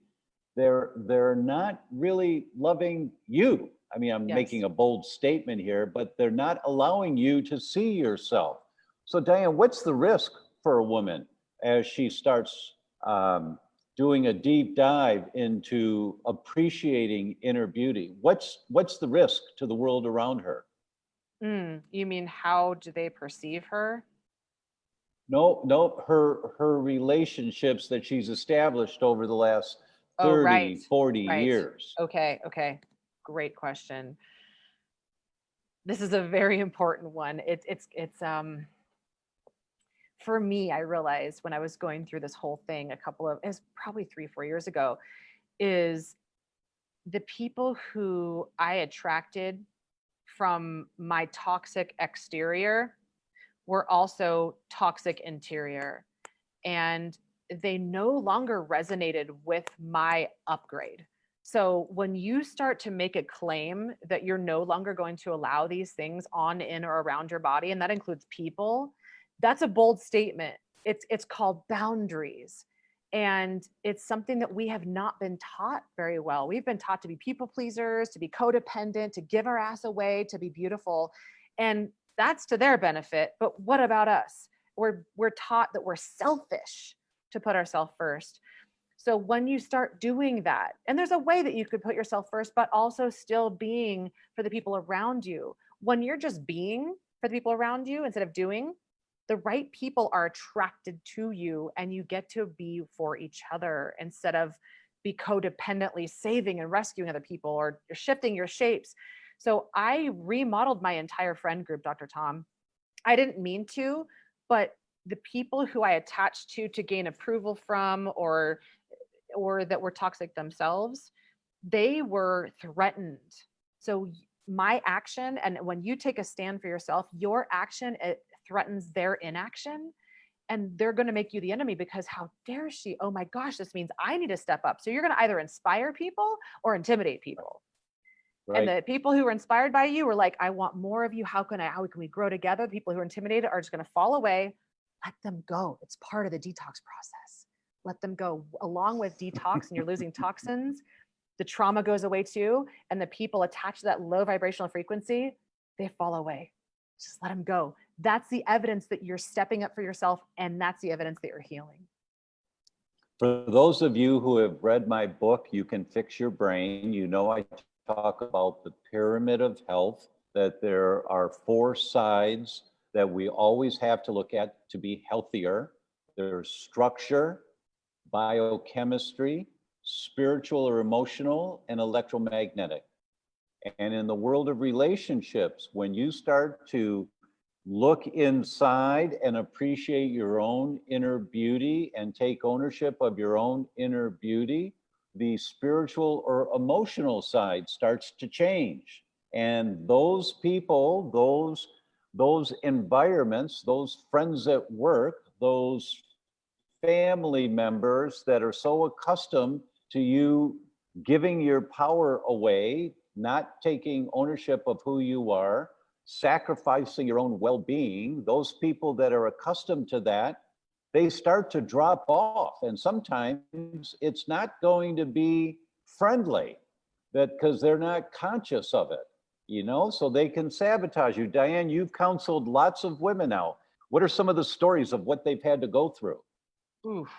they're not really loving you. I mean, I'm making a bold statement here, but they're not allowing you to see yourself. So Diane, what's the risk for a woman as she starts doing a deep dive into appreciating inner beauty? What's the risk to the world around her? You mean, how do they perceive her? No, her relationships that she's established over the last 30, 40 years. Okay. Great question. This is a very important one. It's for me, I realized when I was going through this whole thing it was probably 3-4 years ago, is the people who I attracted from my toxic exterior were also toxic interior. And they no longer resonated with my upgrade. So when you start to make a claim that you're no longer going to allow these things on, in, or around your body, and that includes people, that's a bold statement. It's called boundaries. And it's something that we have not been taught very well. We've been taught to be people pleasers, to be codependent, to give our ass away, to be beautiful. And that's to their benefit. But what about us? We're taught that we're selfish to put ourselves first. So when you start doing that, and there's a way that you could put yourself first, but also still being for the people around you. When you're just being for the people around you instead of doing, the right people are attracted to you, and you get to be for each other instead of be codependently saving and rescuing other people or shifting your shapes. So I remodeled my entire friend group, Dr. Tom. I didn't mean to, but the people who I attached to gain approval from, or that were toxic themselves, they were threatened. So my action, and when you take a stand for yourself, your action, it threatens their inaction, and they're going to make you the enemy because how dare she? Oh my gosh, this means I need to step up. So you're going to either inspire people or intimidate people. Right. And the people who are inspired by you were like, I want more of you. How can we grow together? The people who are intimidated are just going to fall away. Let them go. It's part of the detox process. Let them go. Along with detox and you're losing toxins, the trauma goes away too. And the people attached to that low vibrational frequency, they fall away. Just let them go. That's the evidence that you're stepping up for yourself. And that's the evidence that you're healing. For those of you who have read my book, You Can Fix Your Brain, you know I talk about the pyramid of health, that there are 4 sides that we always have to look at to be healthier. There's structure, biochemistry, spiritual or emotional, and electromagnetic. And in the world of relationships, when you start to look inside and appreciate your own inner beauty and take ownership of your own inner beauty, the spiritual or emotional side starts to change. And those people, those environments, those friends at work, those family members that are so accustomed to you giving your power away, not taking ownership of who you are, sacrificing your own well-being, those people that are accustomed to that, they start to drop off. And sometimes it's not going to be friendly, because they're not conscious of it, you know, so they can sabotage you. Diane, you've counseled lots of women now. What are some of the stories of what they've had to go through? Oof.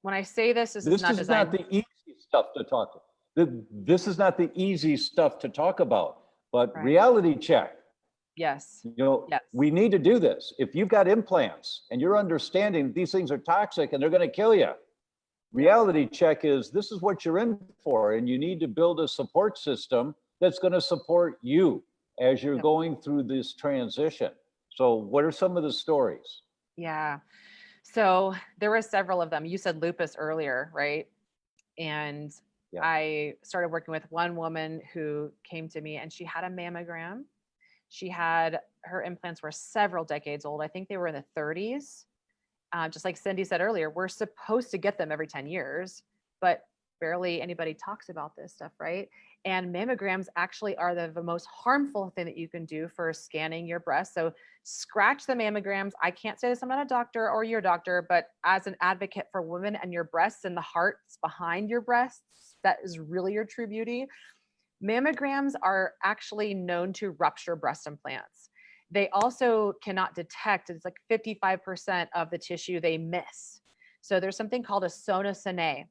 When I say this is not the easy stuff to talk about. This is not the easy stuff to talk about, but right. Reality check. Yes. You know, yes. We need to do this. If you've got implants and you're understanding these things are toxic and they're going to kill you, reality check is this is what you're in for, and you need to build a support system that's going to support you as you're going through this transition. So what are some of the stories? Yeah. So there were several of them. You said lupus earlier, right? And I started working with one woman who came to me and she had a mammogram. Her implants were several decades old. I think they were in the 30s. Just like Cindy said earlier, we're supposed to get them every 10 years, but barely anybody talks about this stuff, right? And mammograms actually are the most harmful thing that you can do for scanning your breast. So scratch the mammograms. I can't say this, I'm not a doctor or your doctor, but as an advocate for women and your breasts and the hearts behind your breasts, that is really your true beauty. Mammograms are actually known to rupture breast implants. They also cannot detect, it's like 55% of the tissue they miss. So there's something called a sonosine.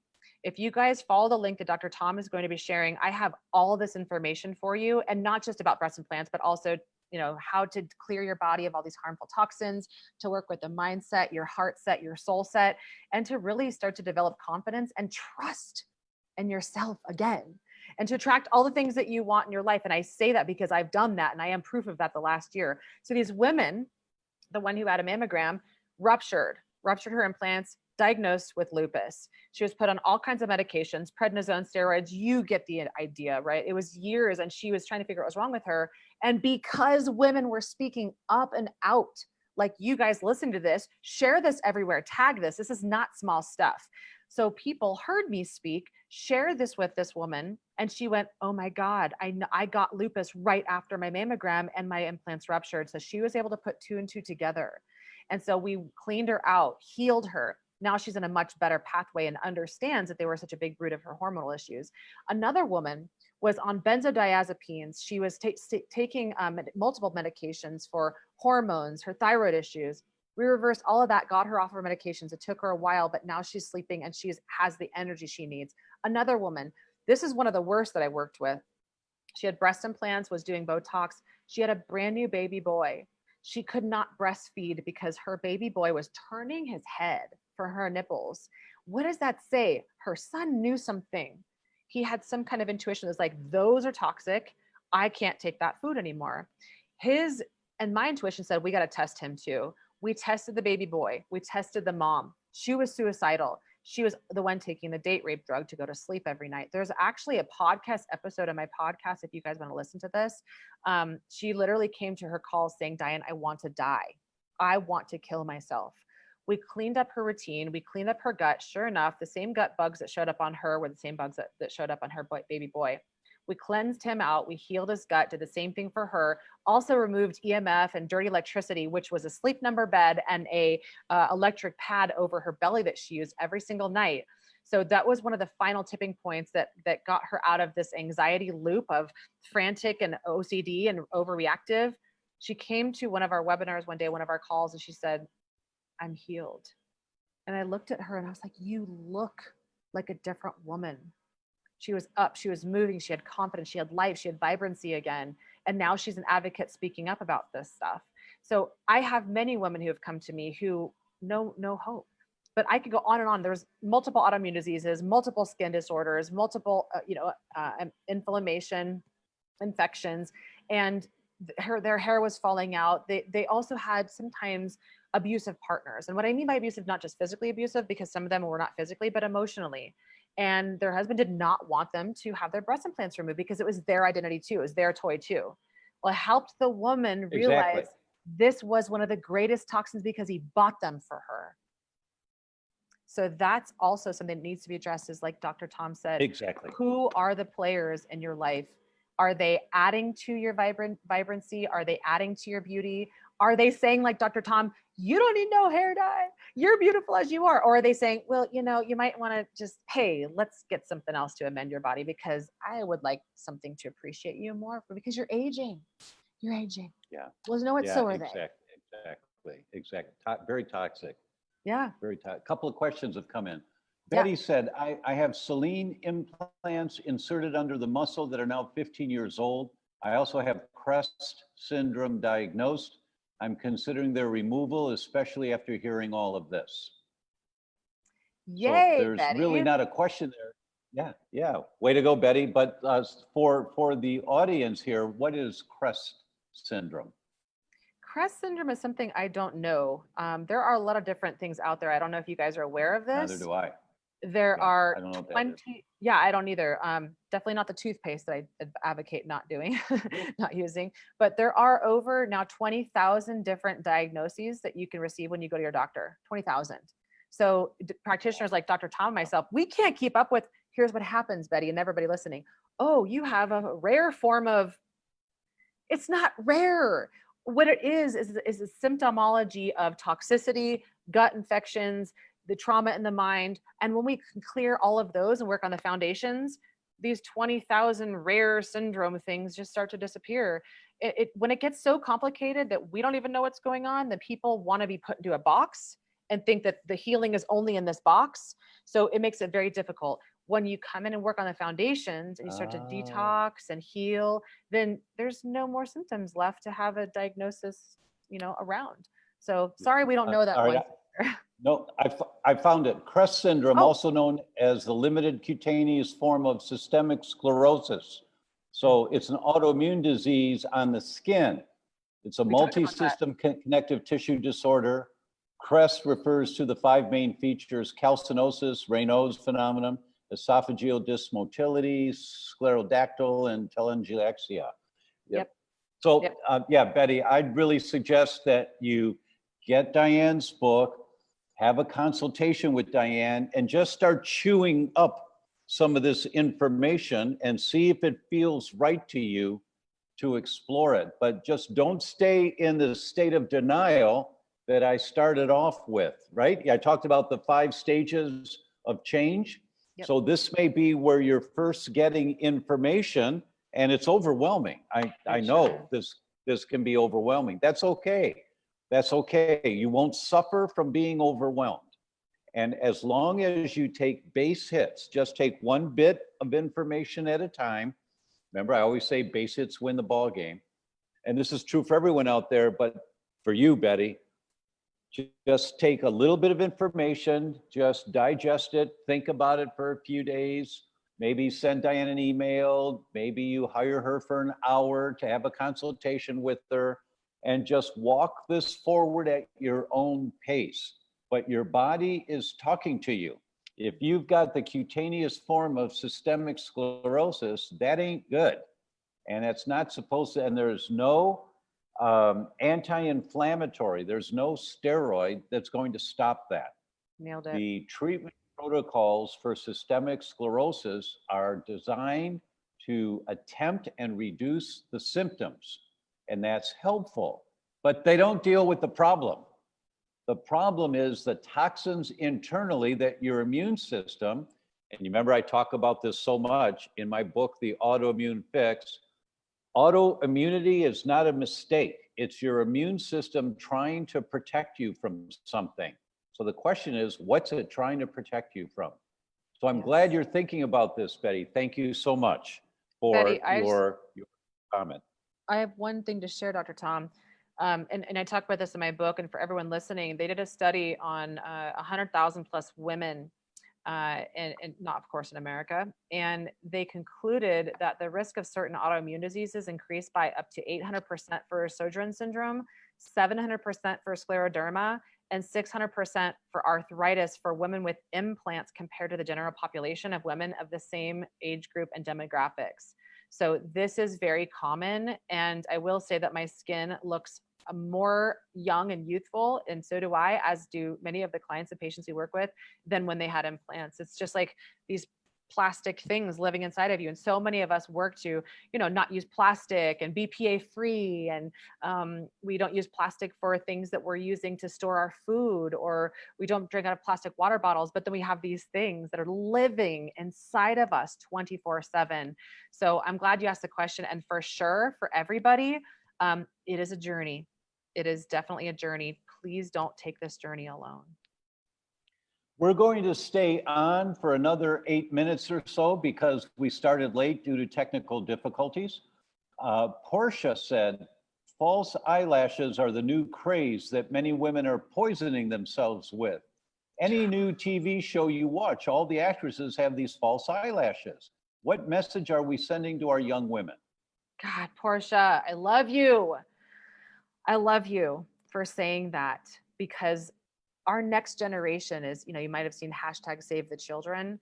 If you guys follow the link that Dr. Tom is going to be sharing, I have all of this information for you, and not just about breast implants, but also, you know, how to clear your body of all these harmful toxins, to work with the mindset, your heart set, your soul set, and to really start to develop confidence and trust in yourself again, and to attract all the things that you want in your life. And I say that because I've done that, and I am proof of that the last year. So these women the one who had a mammogram, ruptured her implants, diagnosed with lupus. She was put on all kinds of medications, prednisone, steroids. You get the idea, right? It was years, and she was trying to figure out what was wrong with her. And because women were speaking up and out, like you guys listen to this, share this everywhere, tag this. This is not small stuff. So people heard me speak, share this with this woman, and she went, oh my God, I got lupus right after my mammogram and my implants ruptured. So she was able to put 2 and 2 together. And so we cleaned her out, healed her. Now she's in a much better pathway and understands that they were such a big root of her hormonal issues. Another woman was on benzodiazepines. She was taking multiple medications for hormones, her thyroid issues. We reversed all of that, got her off her medications. It took her a while, but now she's sleeping and she has the energy she needs. Another woman, this is one of the worst that I worked with. She had breast implants, was doing Botox. She had a brand new baby boy. She could not breastfeed because her baby boy was turning his head for her nipples. What does that say? Her son knew something. He had some kind of intuition that's like, those are toxic. I can't take that food anymore. And my intuition said, we got to test him too. We tested the baby boy. We tested the mom. She was suicidal. She was the one taking the date rape drug to go to sleep every night. There's actually a podcast episode of my podcast, if you guys want to listen to this. She literally came to her call saying, Diane, I want to die. I want to kill myself. We cleaned up her routine. We cleaned up her gut. Sure enough, the same gut bugs that showed up on her were the same bugs that showed up on her baby boy. We cleansed him out. We healed his gut, did the same thing for her. Also removed EMF and dirty electricity, which was a sleep number bed and a electric pad over her belly that she used every single night. So that was one of the final tipping points that got her out of this anxiety loop of frantic and OCD and overreactive. She came to one of our webinars one day, one of our calls, and she said, I'm healed. And I looked at her and I was like, you look like a different woman. She was up, she was moving, she had confidence, she had life, she had vibrancy again. And now she's an advocate speaking up about this stuff. So I have many women who have come to me who know no hope. But I could go on and on. There's multiple autoimmune diseases, multiple skin disorders, multiple inflammation, infections, and their hair was falling out. They also had sometimes abusive partners. And what I mean by abusive, not just physically abusive, because some of them were not physically, but emotionally. And their husband did not want them to have their breast implants removed because it was their identity too. It was their toy too. Well, it helped the woman realize this was one of the greatest toxins because he bought them for her. So that's also something that needs to be addressed, is like Dr. Tom said. Exactly. Who are the players in your life? Are they adding to your vibrancy? Are they adding to your beauty? Are they saying, like Dr. Tom, you don't need no hair dye, you're beautiful as you are? Or are they saying, well, you might want to just, hey, let's get something else to amend your body because I would like something to appreciate you more because you're aging. You're aging. Yeah. Well, no, it's so are they. Exactly. Very toxic. Yeah. Very toxic. A couple of questions have come in. Betty said, I have saline implants inserted under the muscle that are now 15 years old. I also have Crest Syndrome diagnosed. I'm considering their removal, especially after hearing all of this. Yay, so there's Betty. Really not a question there. Yeah. Way to go, Betty. But for the audience here, what is Crest Syndrome? Crest syndrome is something I don't know. There are a lot of different things out there. I don't know if you guys are aware of this. Neither do I. There are I don't know what 20. Yeah, I don't either. Definitely not the toothpaste that I advocate not doing, not using. But there are over now 20,000 different diagnoses that you can receive when you go to your doctor. 20,000. So practitioners like Dr. Tom and myself, we can't keep up with. Here's what happens, Betty, and everybody listening. Oh, you have a rare form of. It's not rare. What it is a symptomology of toxicity, gut infections, the trauma in the mind. And when we can clear all of those and work on the foundations, these 20,000 rare syndrome things just start to disappear. When it gets so complicated that we don't even know what's going on, then people want to be put into a box and think that the healing is only in this box. So it makes it very difficult. When you come in and work on the foundations and you start to detox and heal, then there's no more symptoms left to have a diagnosis, around. So sorry, we don't know that one. No, I found it. Crest syndrome, also known as the limited cutaneous form of systemic sclerosis. So it's an autoimmune disease on the skin. It's a We talked about that. multi-system connective tissue disorder. Crest refers to the 5 main features: calcinosis, Raynaud's phenomenon, esophageal dysmotility, sclerodactyl, and telangiectasia. Yep. So, Yep. yeah, Betty, I'd really suggest that you get Diane's book, have a consultation with Diane, and just start chewing up some of this information and see if it feels right to you to explore it. But just don't stay in the state of denial that I started off with, right? I talked about the 5 stages of change. Yep. So this may be where you're first getting information and it's overwhelming. I know this can be overwhelming. That's okay. That's okay. You won't suffer from being overwhelmed. And as long as you take base hits, just take one bit of information at a time. Remember, I always say base hits win the ball game. And this is true for everyone out there, but for you, Betty, just take a little bit of information, just digest it, think about it for a few days, maybe send Diane an email, maybe you hire her for an hour to have a consultation with her, and just walk this forward at your own pace. But your body is talking to you. If you've got the cutaneous form of systemic sclerosis, that ain't good. And it's not supposed to, and there's no anti-inflammatory, there's no steroid that's going to stop that. Nailed it. The treatment protocols for systemic sclerosis are designed to attempt and reduce the symptoms, and that's helpful, but they don't deal with the problem. The problem is the toxins internally that your immune system, and you remember I talk about this so much in my book, The Autoimmune Fix. Autoimmunity is not a mistake. It's your immune system trying to protect you from something. So the question is, what's it trying to protect you from? So I'm glad you're thinking about this, Betty. Thank you so much for Betty, your comment. I have one thing to share, Dr. Tom. And I talk about this in my book, and for everyone listening, they did a study on 100,000 plus women, and not, of course, in America. And they concluded that the risk of certain autoimmune diseases increased by up to 800% for Sjogren's syndrome, 700% for scleroderma, and 600% for arthritis for women with implants compared to the general population of women of the same age group and demographics. So this is very common. And I will say that my skin looks more young and youthful, and so do I, as do many of the clients and patients we work with, than when they had implants. It's just like these plastic things living inside of you. And so many of us work to, not use plastic and BPA free. And we don't use plastic for things that we're using to store our food, or we don't drink out of plastic water bottles, but then we have these things that are living inside of us 24/7. So I'm glad you asked the question. And for sure, for everybody, it is a journey. It is definitely a journey. Please don't take this journey alone. We're going to stay on for another 8 minutes or so because we started late due to technical difficulties. Portia said, false eyelashes are the new craze that many women are poisoning themselves with. Any new TV show you watch, all the actresses have these false eyelashes. What message are we sending to our young women? God, Portia, I love you. I love you for saying that, because our next generation is, you might have seen hashtag Save the Children.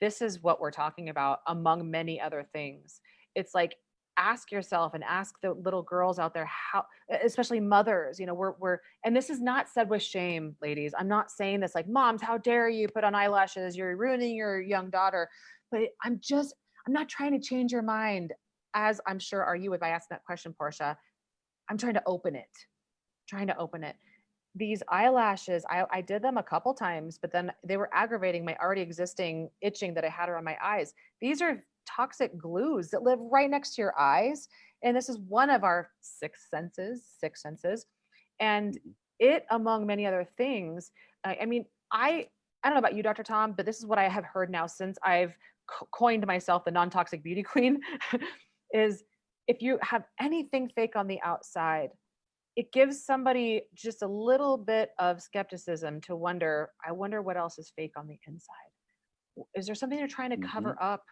This is what we're talking about, among many other things. It's like, ask yourself and ask the little girls out there, how, especially mothers, and this is not said with shame, ladies. I'm not saying this like, moms, how dare you put on eyelashes? You're ruining your young daughter. But I'm not trying to change your mind, as I'm sure are you, by asking that question, Portia. I'm trying to open it. These eyelashes, I did them a couple times, but then they were aggravating my already existing itching that I had around my eyes. These are toxic glues that live right next to your eyes. And this is one of our six senses. And it, among many other things, I don't know about you, Dr. Tom, but this is what I have heard now since I've coined myself the non-toxic beauty queen, is if you have anything fake on the outside, it gives somebody just a little bit of skepticism to wonder, I wonder what else is fake on the inside. Is there something they're trying to cover up?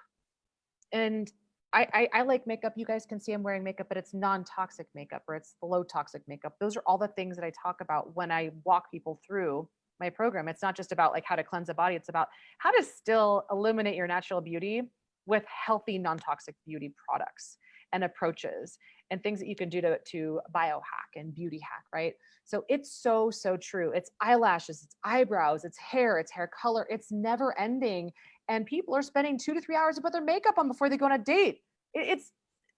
And I like makeup. You guys can see I'm wearing makeup, but it's non-toxic makeup or it's low toxic makeup. Those are all the things that I talk about when I walk people through my program. It's not just about like how to cleanse a body. It's about how to still illuminate your natural beauty with healthy, non-toxic beauty products and approaches and things that you can do to biohack and beauty hack, right? So it's so, so true. It's eyelashes, it's eyebrows, it's hair color. It's never ending. And people are spending 2 to 3 hours to put their makeup on before they go on a date. It's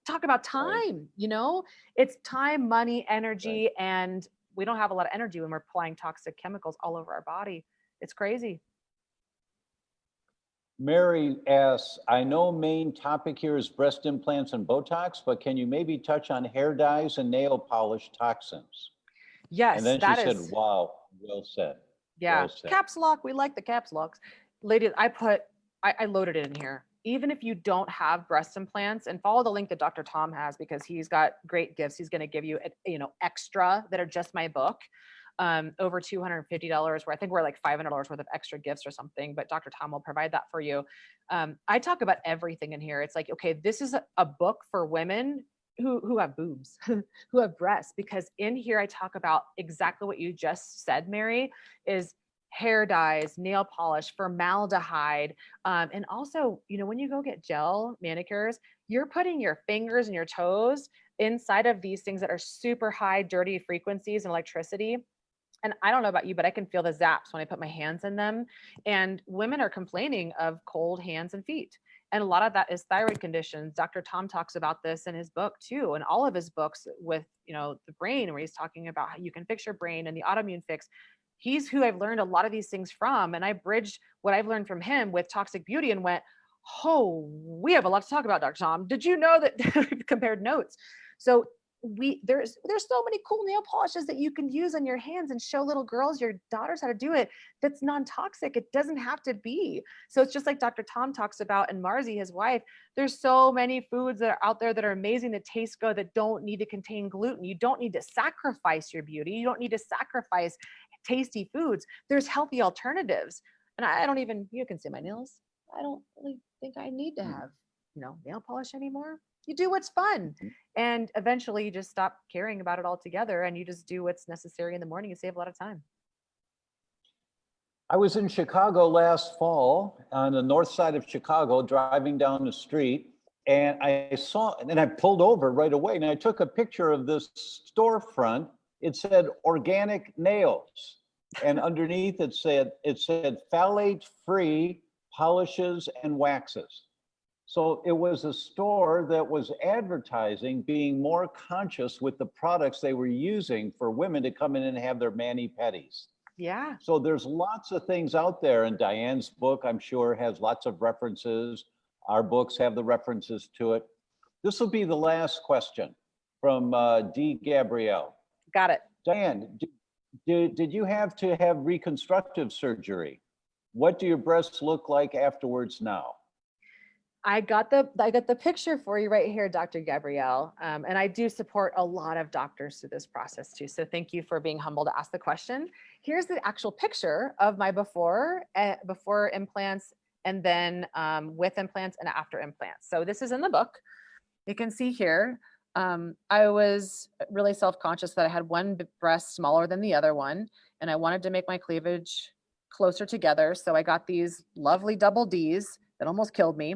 talk about Right. time, you know, it's time, money, Right. energy, and we don't have a lot of energy when we're applying toxic chemicals all over our body. It's crazy. Mary asks, I know main topic here is breast implants and Botox, but can you maybe touch on hair dyes and nail polish toxins? And Yes, then she that said, is, wow, well said. yeah. Well said. Caps lock. We like the caps locks. Ladies, I loaded it in here. Even if you don't have breast implants, and follow the link that Dr. Tom has because he's got great gifts. He's going to give you, extra that are just my book. Over $250, where I think we're like $500 worth of extra gifts or something, but Dr. Tom will provide that for you. I talk about everything in here. It's like, okay, this is a book for women who have boobs, who have breasts, because in here I talk about exactly what you just said, Mary, is hair dyes, nail polish, formaldehyde. And also, when you go get gel manicures, you're putting your fingers and your toes inside of these things that are super high dirty frequencies and electricity. And I don't know about you, but I can feel the zaps when I put my hands in them. And women are complaining of cold hands and feet. And a lot of that is thyroid conditions. Dr. Tom talks about this in his book too, and all of his books with, the brain, where he's talking about how you can fix your brain and the autoimmune fix. He's who I've learned a lot of these things from. And I bridged what I've learned from him with toxic beauty and went, oh, we have a lot to talk about, Dr. Tom. Did you know that we've compared notes? So there's so many cool nail polishes that you can use on your hands and show little girls, your daughters, how to do it. That's non-toxic. It doesn't have to be. So it's just like Dr. Tom talks about, and Marzi, his wife, there's so many foods that are out there that are amazing, that taste good, that don't need to contain gluten. You don't need to sacrifice your beauty. You don't need to sacrifice tasty foods. There's healthy alternatives. And I don't even, you can see my nails. I don't really think I need to have, nail polish anymore. You do what's fun. And eventually you just stop caring about it altogether and you just do what's necessary in the morning. You save a lot of time. I was in Chicago last fall on the north side of Chicago, driving down the street, and I pulled over right away, and I took a picture of this storefront. It said organic nails, and underneath it said phthalate-free polishes and waxes. So it was a store that was advertising being more conscious with the products they were using for women to come in and have their mani-pedis. Yeah. So there's lots of things out there, and Diane's book, I'm sure, has lots of references. Our books have the references to it. This will be the last question from D. Gabrielle. Got it. Diane, did you have to have reconstructive surgery? What do your breasts look like afterwards now? I got the picture for you right here, Dr. Gabrielle. And I do support a lot of doctors through this process too. So thank you for being humble to ask the question. Here's the actual picture of my before implants, and then with implants and after implants. So this is in the book. You can see here, I was really self-conscious that I had one breast smaller than the other one, and I wanted to make my cleavage closer together. So I got these lovely double Ds that almost killed me,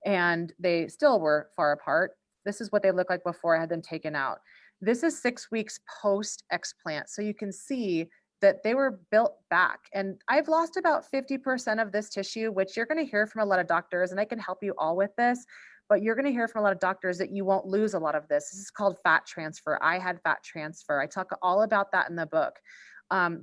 and they still were far apart. This is what they look like before I had them taken out. This is 6 weeks post explant. So you can see that they were built back, and I've lost about 50% of this tissue, which you're going to hear from a lot of doctors, and I can help you all with this, but you're going to hear from a lot of doctors that you won't lose a lot of this. This is called fat transfer. I had fat transfer. I talk all about that in the book.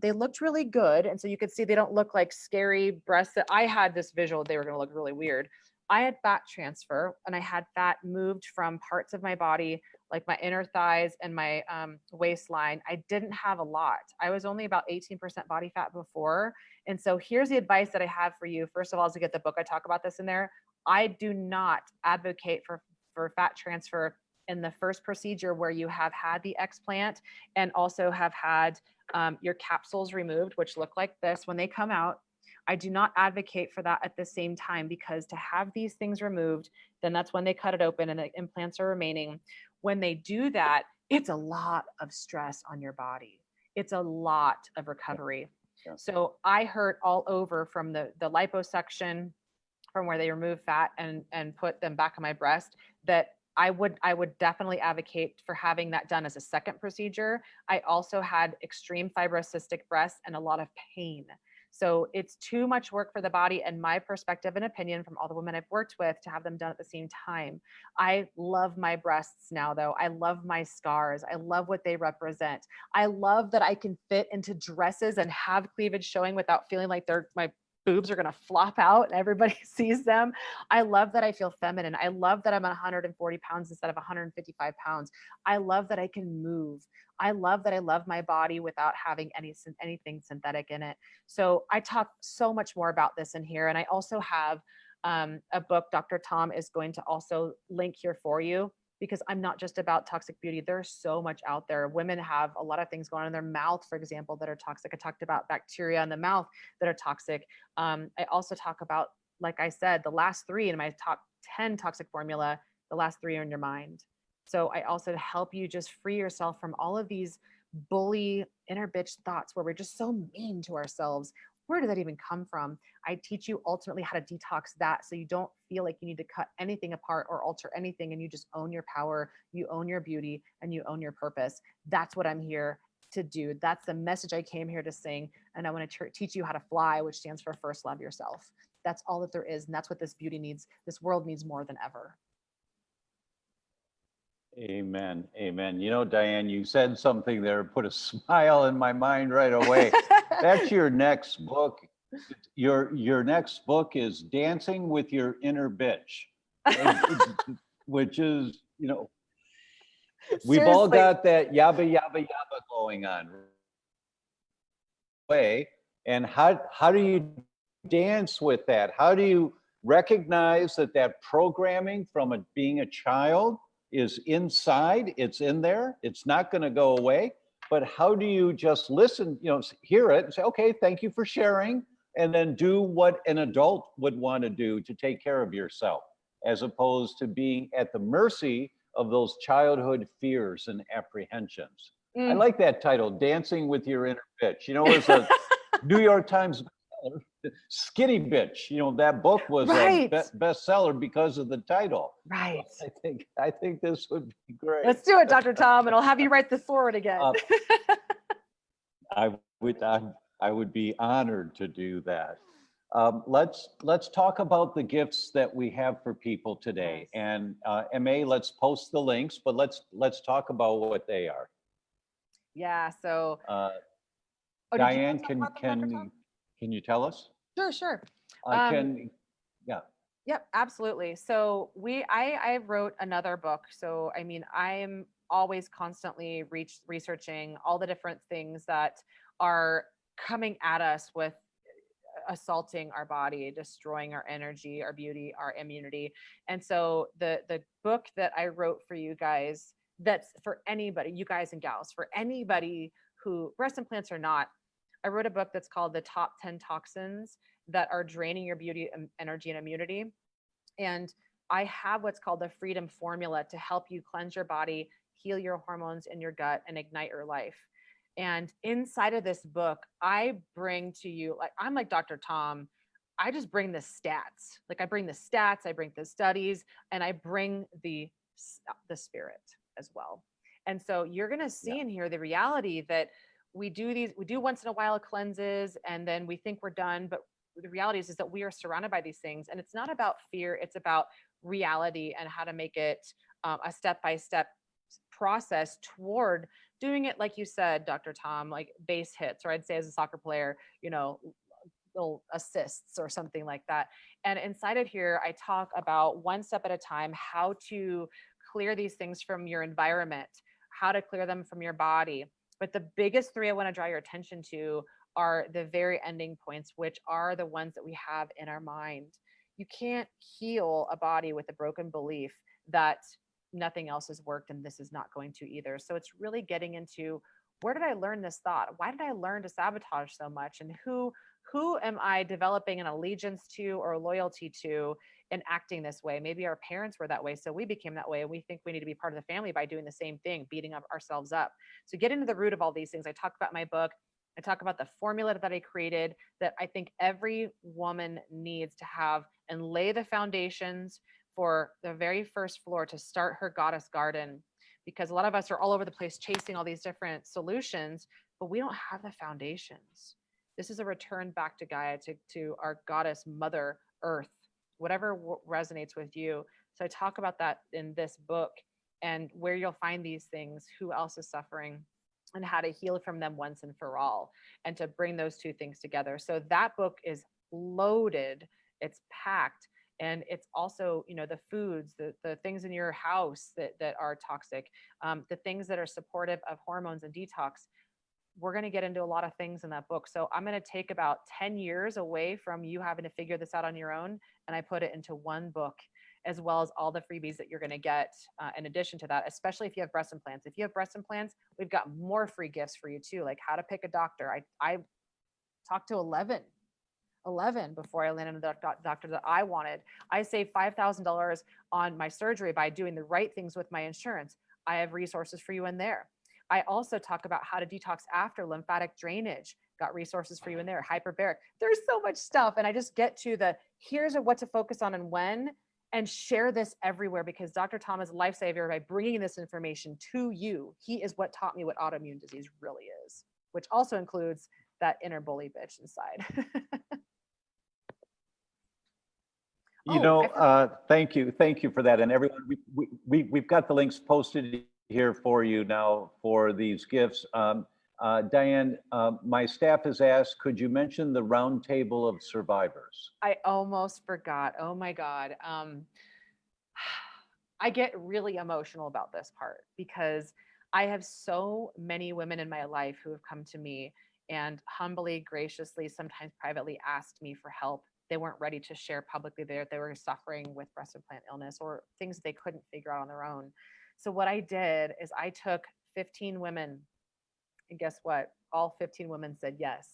They looked really good. And so you could see they don't look like scary breasts that I had this visual. They were going to look really weird. I had fat transfer, and I had fat moved from parts of my body, like my inner thighs and my waistline. I didn't have a lot. I was only about 18% body fat before. And so here's the advice that I have for you. First of all, is to get the book. I talk about this in there. I do not advocate for fat transfer in the first procedure where you have had the explant and also have had your capsules removed, which look like this when they come out. I do not advocate for that at the same time, because to have these things removed, then that's when they cut it open and the implants are remaining. When they do that, it's a lot of stress on your body. It's a lot of recovery. Yeah. So I hurt all over from the liposuction, from where they remove fat and put them back on my breast, that I would definitely advocate for having that done as a second procedure. I also had extreme fibrocystic breasts and a lot of pain. So it's too much work for the body, and my perspective and opinion from all the women I've worked with, to have them done at the same time. I love my breasts now, though. I love my scars. I love what they represent. I love that I can fit into dresses and have cleavage showing without feeling like my boobs are going to flop out and everybody sees them. I love that I feel feminine. I love that I'm 140 pounds instead of 155 pounds. I love that I can move. I love that I love my body without having anything synthetic in it. So I talk so much more about this in here. And I also have a book Dr. Tom is going to also link here for you, because I'm not just about toxic beauty. There's so much out there. Women have a lot of things going on in their mouth, for example, that are toxic. I talked about bacteria in the mouth that are toxic. I also talk about, like I said, the last 3 in my top 10 toxic formula, the last 3 are in your mind. So I also help you just free yourself from all of these bully inner bitch thoughts where we're just so mean to ourselves. Where did that even come from? I teach you ultimately how to detox that, so you don't feel like you need to cut anything apart or alter anything, and you just own your power, you own your beauty, and you own your purpose. That's what I'm here to do. That's the message I came here to sing. And I want to teach you how to fly, which stands for first love yourself. That's all that there is. And that's what this beauty needs. This world needs more than ever. Amen. Amen. You know, Diane, you said something there, put a smile in my mind right away. That's your next book. Your next book is Dancing with Your Inner Bitch, which is, you know, we've all Seriously. got that yabba, yabba, yabba going on. And how do you dance with that? How do you recognize that programming from being a child is inside, it's in there, it's not going to go away? But how do you just listen, you know, hear it and say, okay, thank you for sharing, and then do what an adult would want to do to take care of yourself, as opposed to being at the mercy of those childhood fears and apprehensions. I like that title, Dancing with Your Inner Bitch. You know, it was a New York Times Skinny Bitch. You know, that book was Right. a bestseller because of the title. Right. I think this would be great. Let's do it, Dr. Tom, and I'll have you write the foreword again. I would be honored to do that. Let's talk about the gifts that we have for people today. Yes. And MA, let's post the links, but let's talk about what they are. Yeah. So, Diane, can you tell us? Sure. Yeah. Yep, absolutely. So I wrote another book. So, I mean, I'm always constantly researching all the different things that are coming at us with assaulting our body, destroying our energy, our beauty, our immunity. And so the book that I wrote for you guys, that's for anybody, you guys and gals, for anybody who, breast implants or not, I wrote a book that's called The Top 10 Toxins That Are Draining Your Beauty, Energy, and Immunity. And I have what's called the Freedom Formula to help you cleanse your body, heal your hormones in your gut, and ignite your life. And inside of this book, I bring to you, like, I'm like Dr. Tom, I just bring the stats. Like, I bring the stats, I bring the studies, and I bring the spirit as well. And so you're going to see in here the reality that we do once in a while cleanses, and then we think we're done. But the reality is that we are surrounded by these things, and it's not about fear. It's about reality and how to make it a step-by-step process toward doing it, like you said, Dr. Tom, like base hits, or I'd say as a soccer player, you know, little assists or something like that. And inside of here, I talk about one step at a time, how to clear these things from your environment, how to clear them from your body. But the biggest 3 I want to draw your attention to are the very ending points, which are the ones that we have in our mind. You can't heal a body with a broken belief that nothing else has worked and this is not going to either. So it's really getting into, where did I learn this thought? Why did I learn to sabotage so much? And who Who am I developing an allegiance to or loyalty to in acting this way? Maybe our parents were that way, so we became that way, and we think we need to be part of the family by doing the same thing, beating up ourselves up. So get into the root of all these things. I talk about in my book. I talk about the formula that I created that I think every woman needs to have and lay the foundations for the very first floor to start her goddess garden. Because a lot of us are all over the place chasing all these different solutions, but we don't have the foundations. This is a return back to Gaia, to our goddess mother earth, whatever resonates with you. So I talk about that in this book and where you'll find these things, who else is suffering, and how to heal from them once and for all, and to bring those two things together. So that book is loaded, it's packed, and it's also, you know, the foods, the things in your house that are toxic, the things that are supportive of hormones and detox. We're going to get into a lot of things in that book. So I'm going to take about 10 years away from you having to figure this out on your own, and I put it into one book, as well as all the freebies that you're going to get in addition to that, especially if you have breast implants. If you have breast implants, we've got more free gifts for you too, like how to pick a doctor. I talked to 11 before I landed on the doctor that I wanted. I saved $5,000 on my surgery by doing the right things with my insurance. I have resources for you in there. I also talk about how to detox after lymphatic drainage. Got resources for you in there. Hyperbaric. There's so much stuff. And I just get to the here's what to focus on and when, and share this everywhere, because Dr. Tom is a lifesaver by bringing this information to you. He is what taught me what autoimmune disease really is, which also includes that inner bully bitch inside. Thank you for that. And everyone, we've got the links posted here for you now for these gifts. Diane, my staff has asked, could you mention the roundtable of survivors? I almost forgot. Oh my God. I get really emotional about this part because I have so many women in my life who have come to me and humbly, graciously, sometimes privately asked me for help. They weren't ready to share publicly that they were suffering with breast implant illness or things they couldn't figure out on their own. So what I did is I took 15 women, and guess what? All 15 women said yes.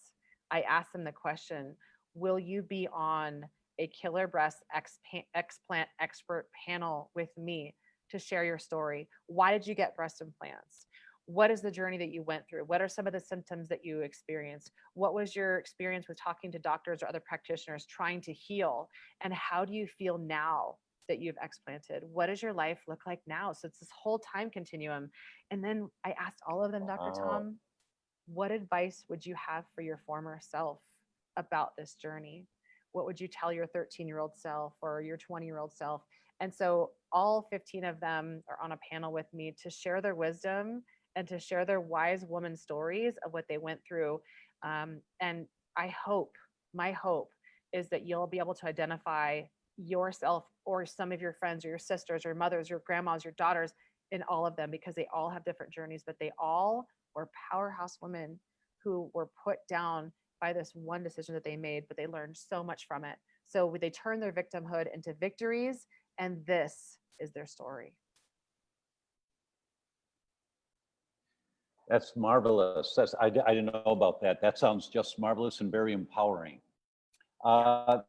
I asked them the question, will you be on a killer breast explant expert panel with me to share your story? Why did you get breast implants? What is the journey that you went through? What are some of the symptoms that you experienced? What was your experience with talking to doctors or other practitioners trying to heal? And how do you feel now that you've explanted? What does your life look like now? So it's this whole time continuum. And then I asked all of them, Dr. Tom, what advice would you have for your former self about this journey? What would you tell your 13-year-old self or your 20-year-old self? And so all 15 of them are on a panel with me to share their wisdom and to share their wise woman stories of what they went through. And my hope is that you'll be able to identify yourself or some of your friends or your sisters or mothers, your grandmas, your daughters in all of them, because they all have different journeys, but they all were powerhouse women who were put down by this one decision that they made, but they learned so much from it. So they turned their victimhood into victories, and this is their story. That's marvelous. I didn't know about that. That sounds just marvelous and very empowering. My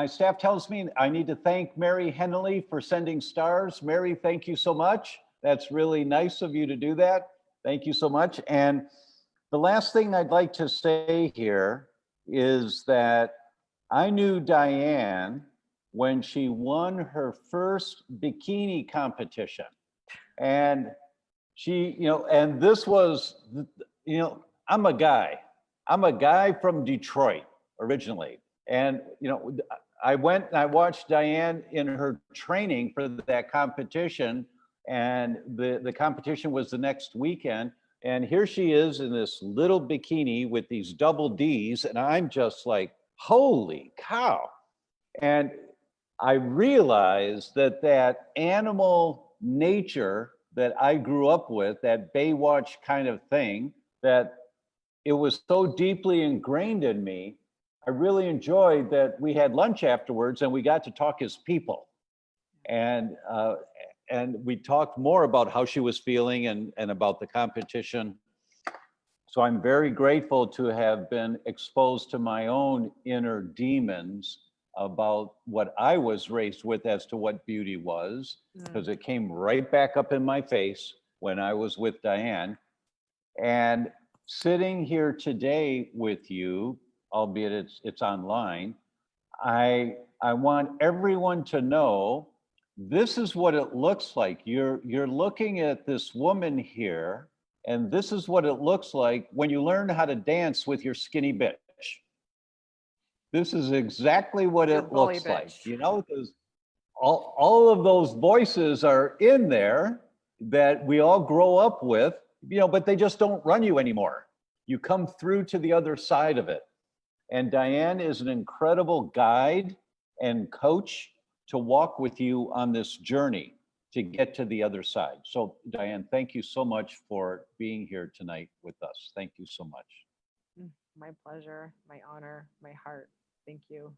staff tells me I need to thank Mary Henley for sending stars. Mary, thank you so much. That's really nice of you to do that. Thank you so much. And the last thing I'd like to say here is that I knew Diane when she won her first bikini competition. And she, and this was, I'm a guy from Detroit originally. And, I went and I watched Diane in her training for that competition, and the competition was the next weekend. And here she is in this little bikini with these double Ds, and I'm just like, holy cow. And I realized that animal nature that I grew up with, that Baywatch kind of thing, that it was so deeply ingrained in me. I really enjoyed that we had lunch afterwards and we got to talk as people. And we talked more about how she was feeling and about the competition. So I'm very grateful to have been exposed to my own inner demons about what I was raised with as to what beauty was, because it came right back up in my face when I was with Diane. And sitting here today with you, albeit it's online, I want everyone to know this is what it looks like. You're looking at this woman here, and this is what it looks like when you learn how to dance with your skinny bitch. This is exactly what Your it bully looks like, bitch. you know, because all of those voices are in there that we all grow up with, you know, but they just don't run you anymore. You come through to the other side of it. And Diane is an incredible guide and coach to walk with you on this journey to get to the other side. So Diane, thank you so much for being here tonight with us. Thank you so much. My pleasure, my honor, my heart. Thank you.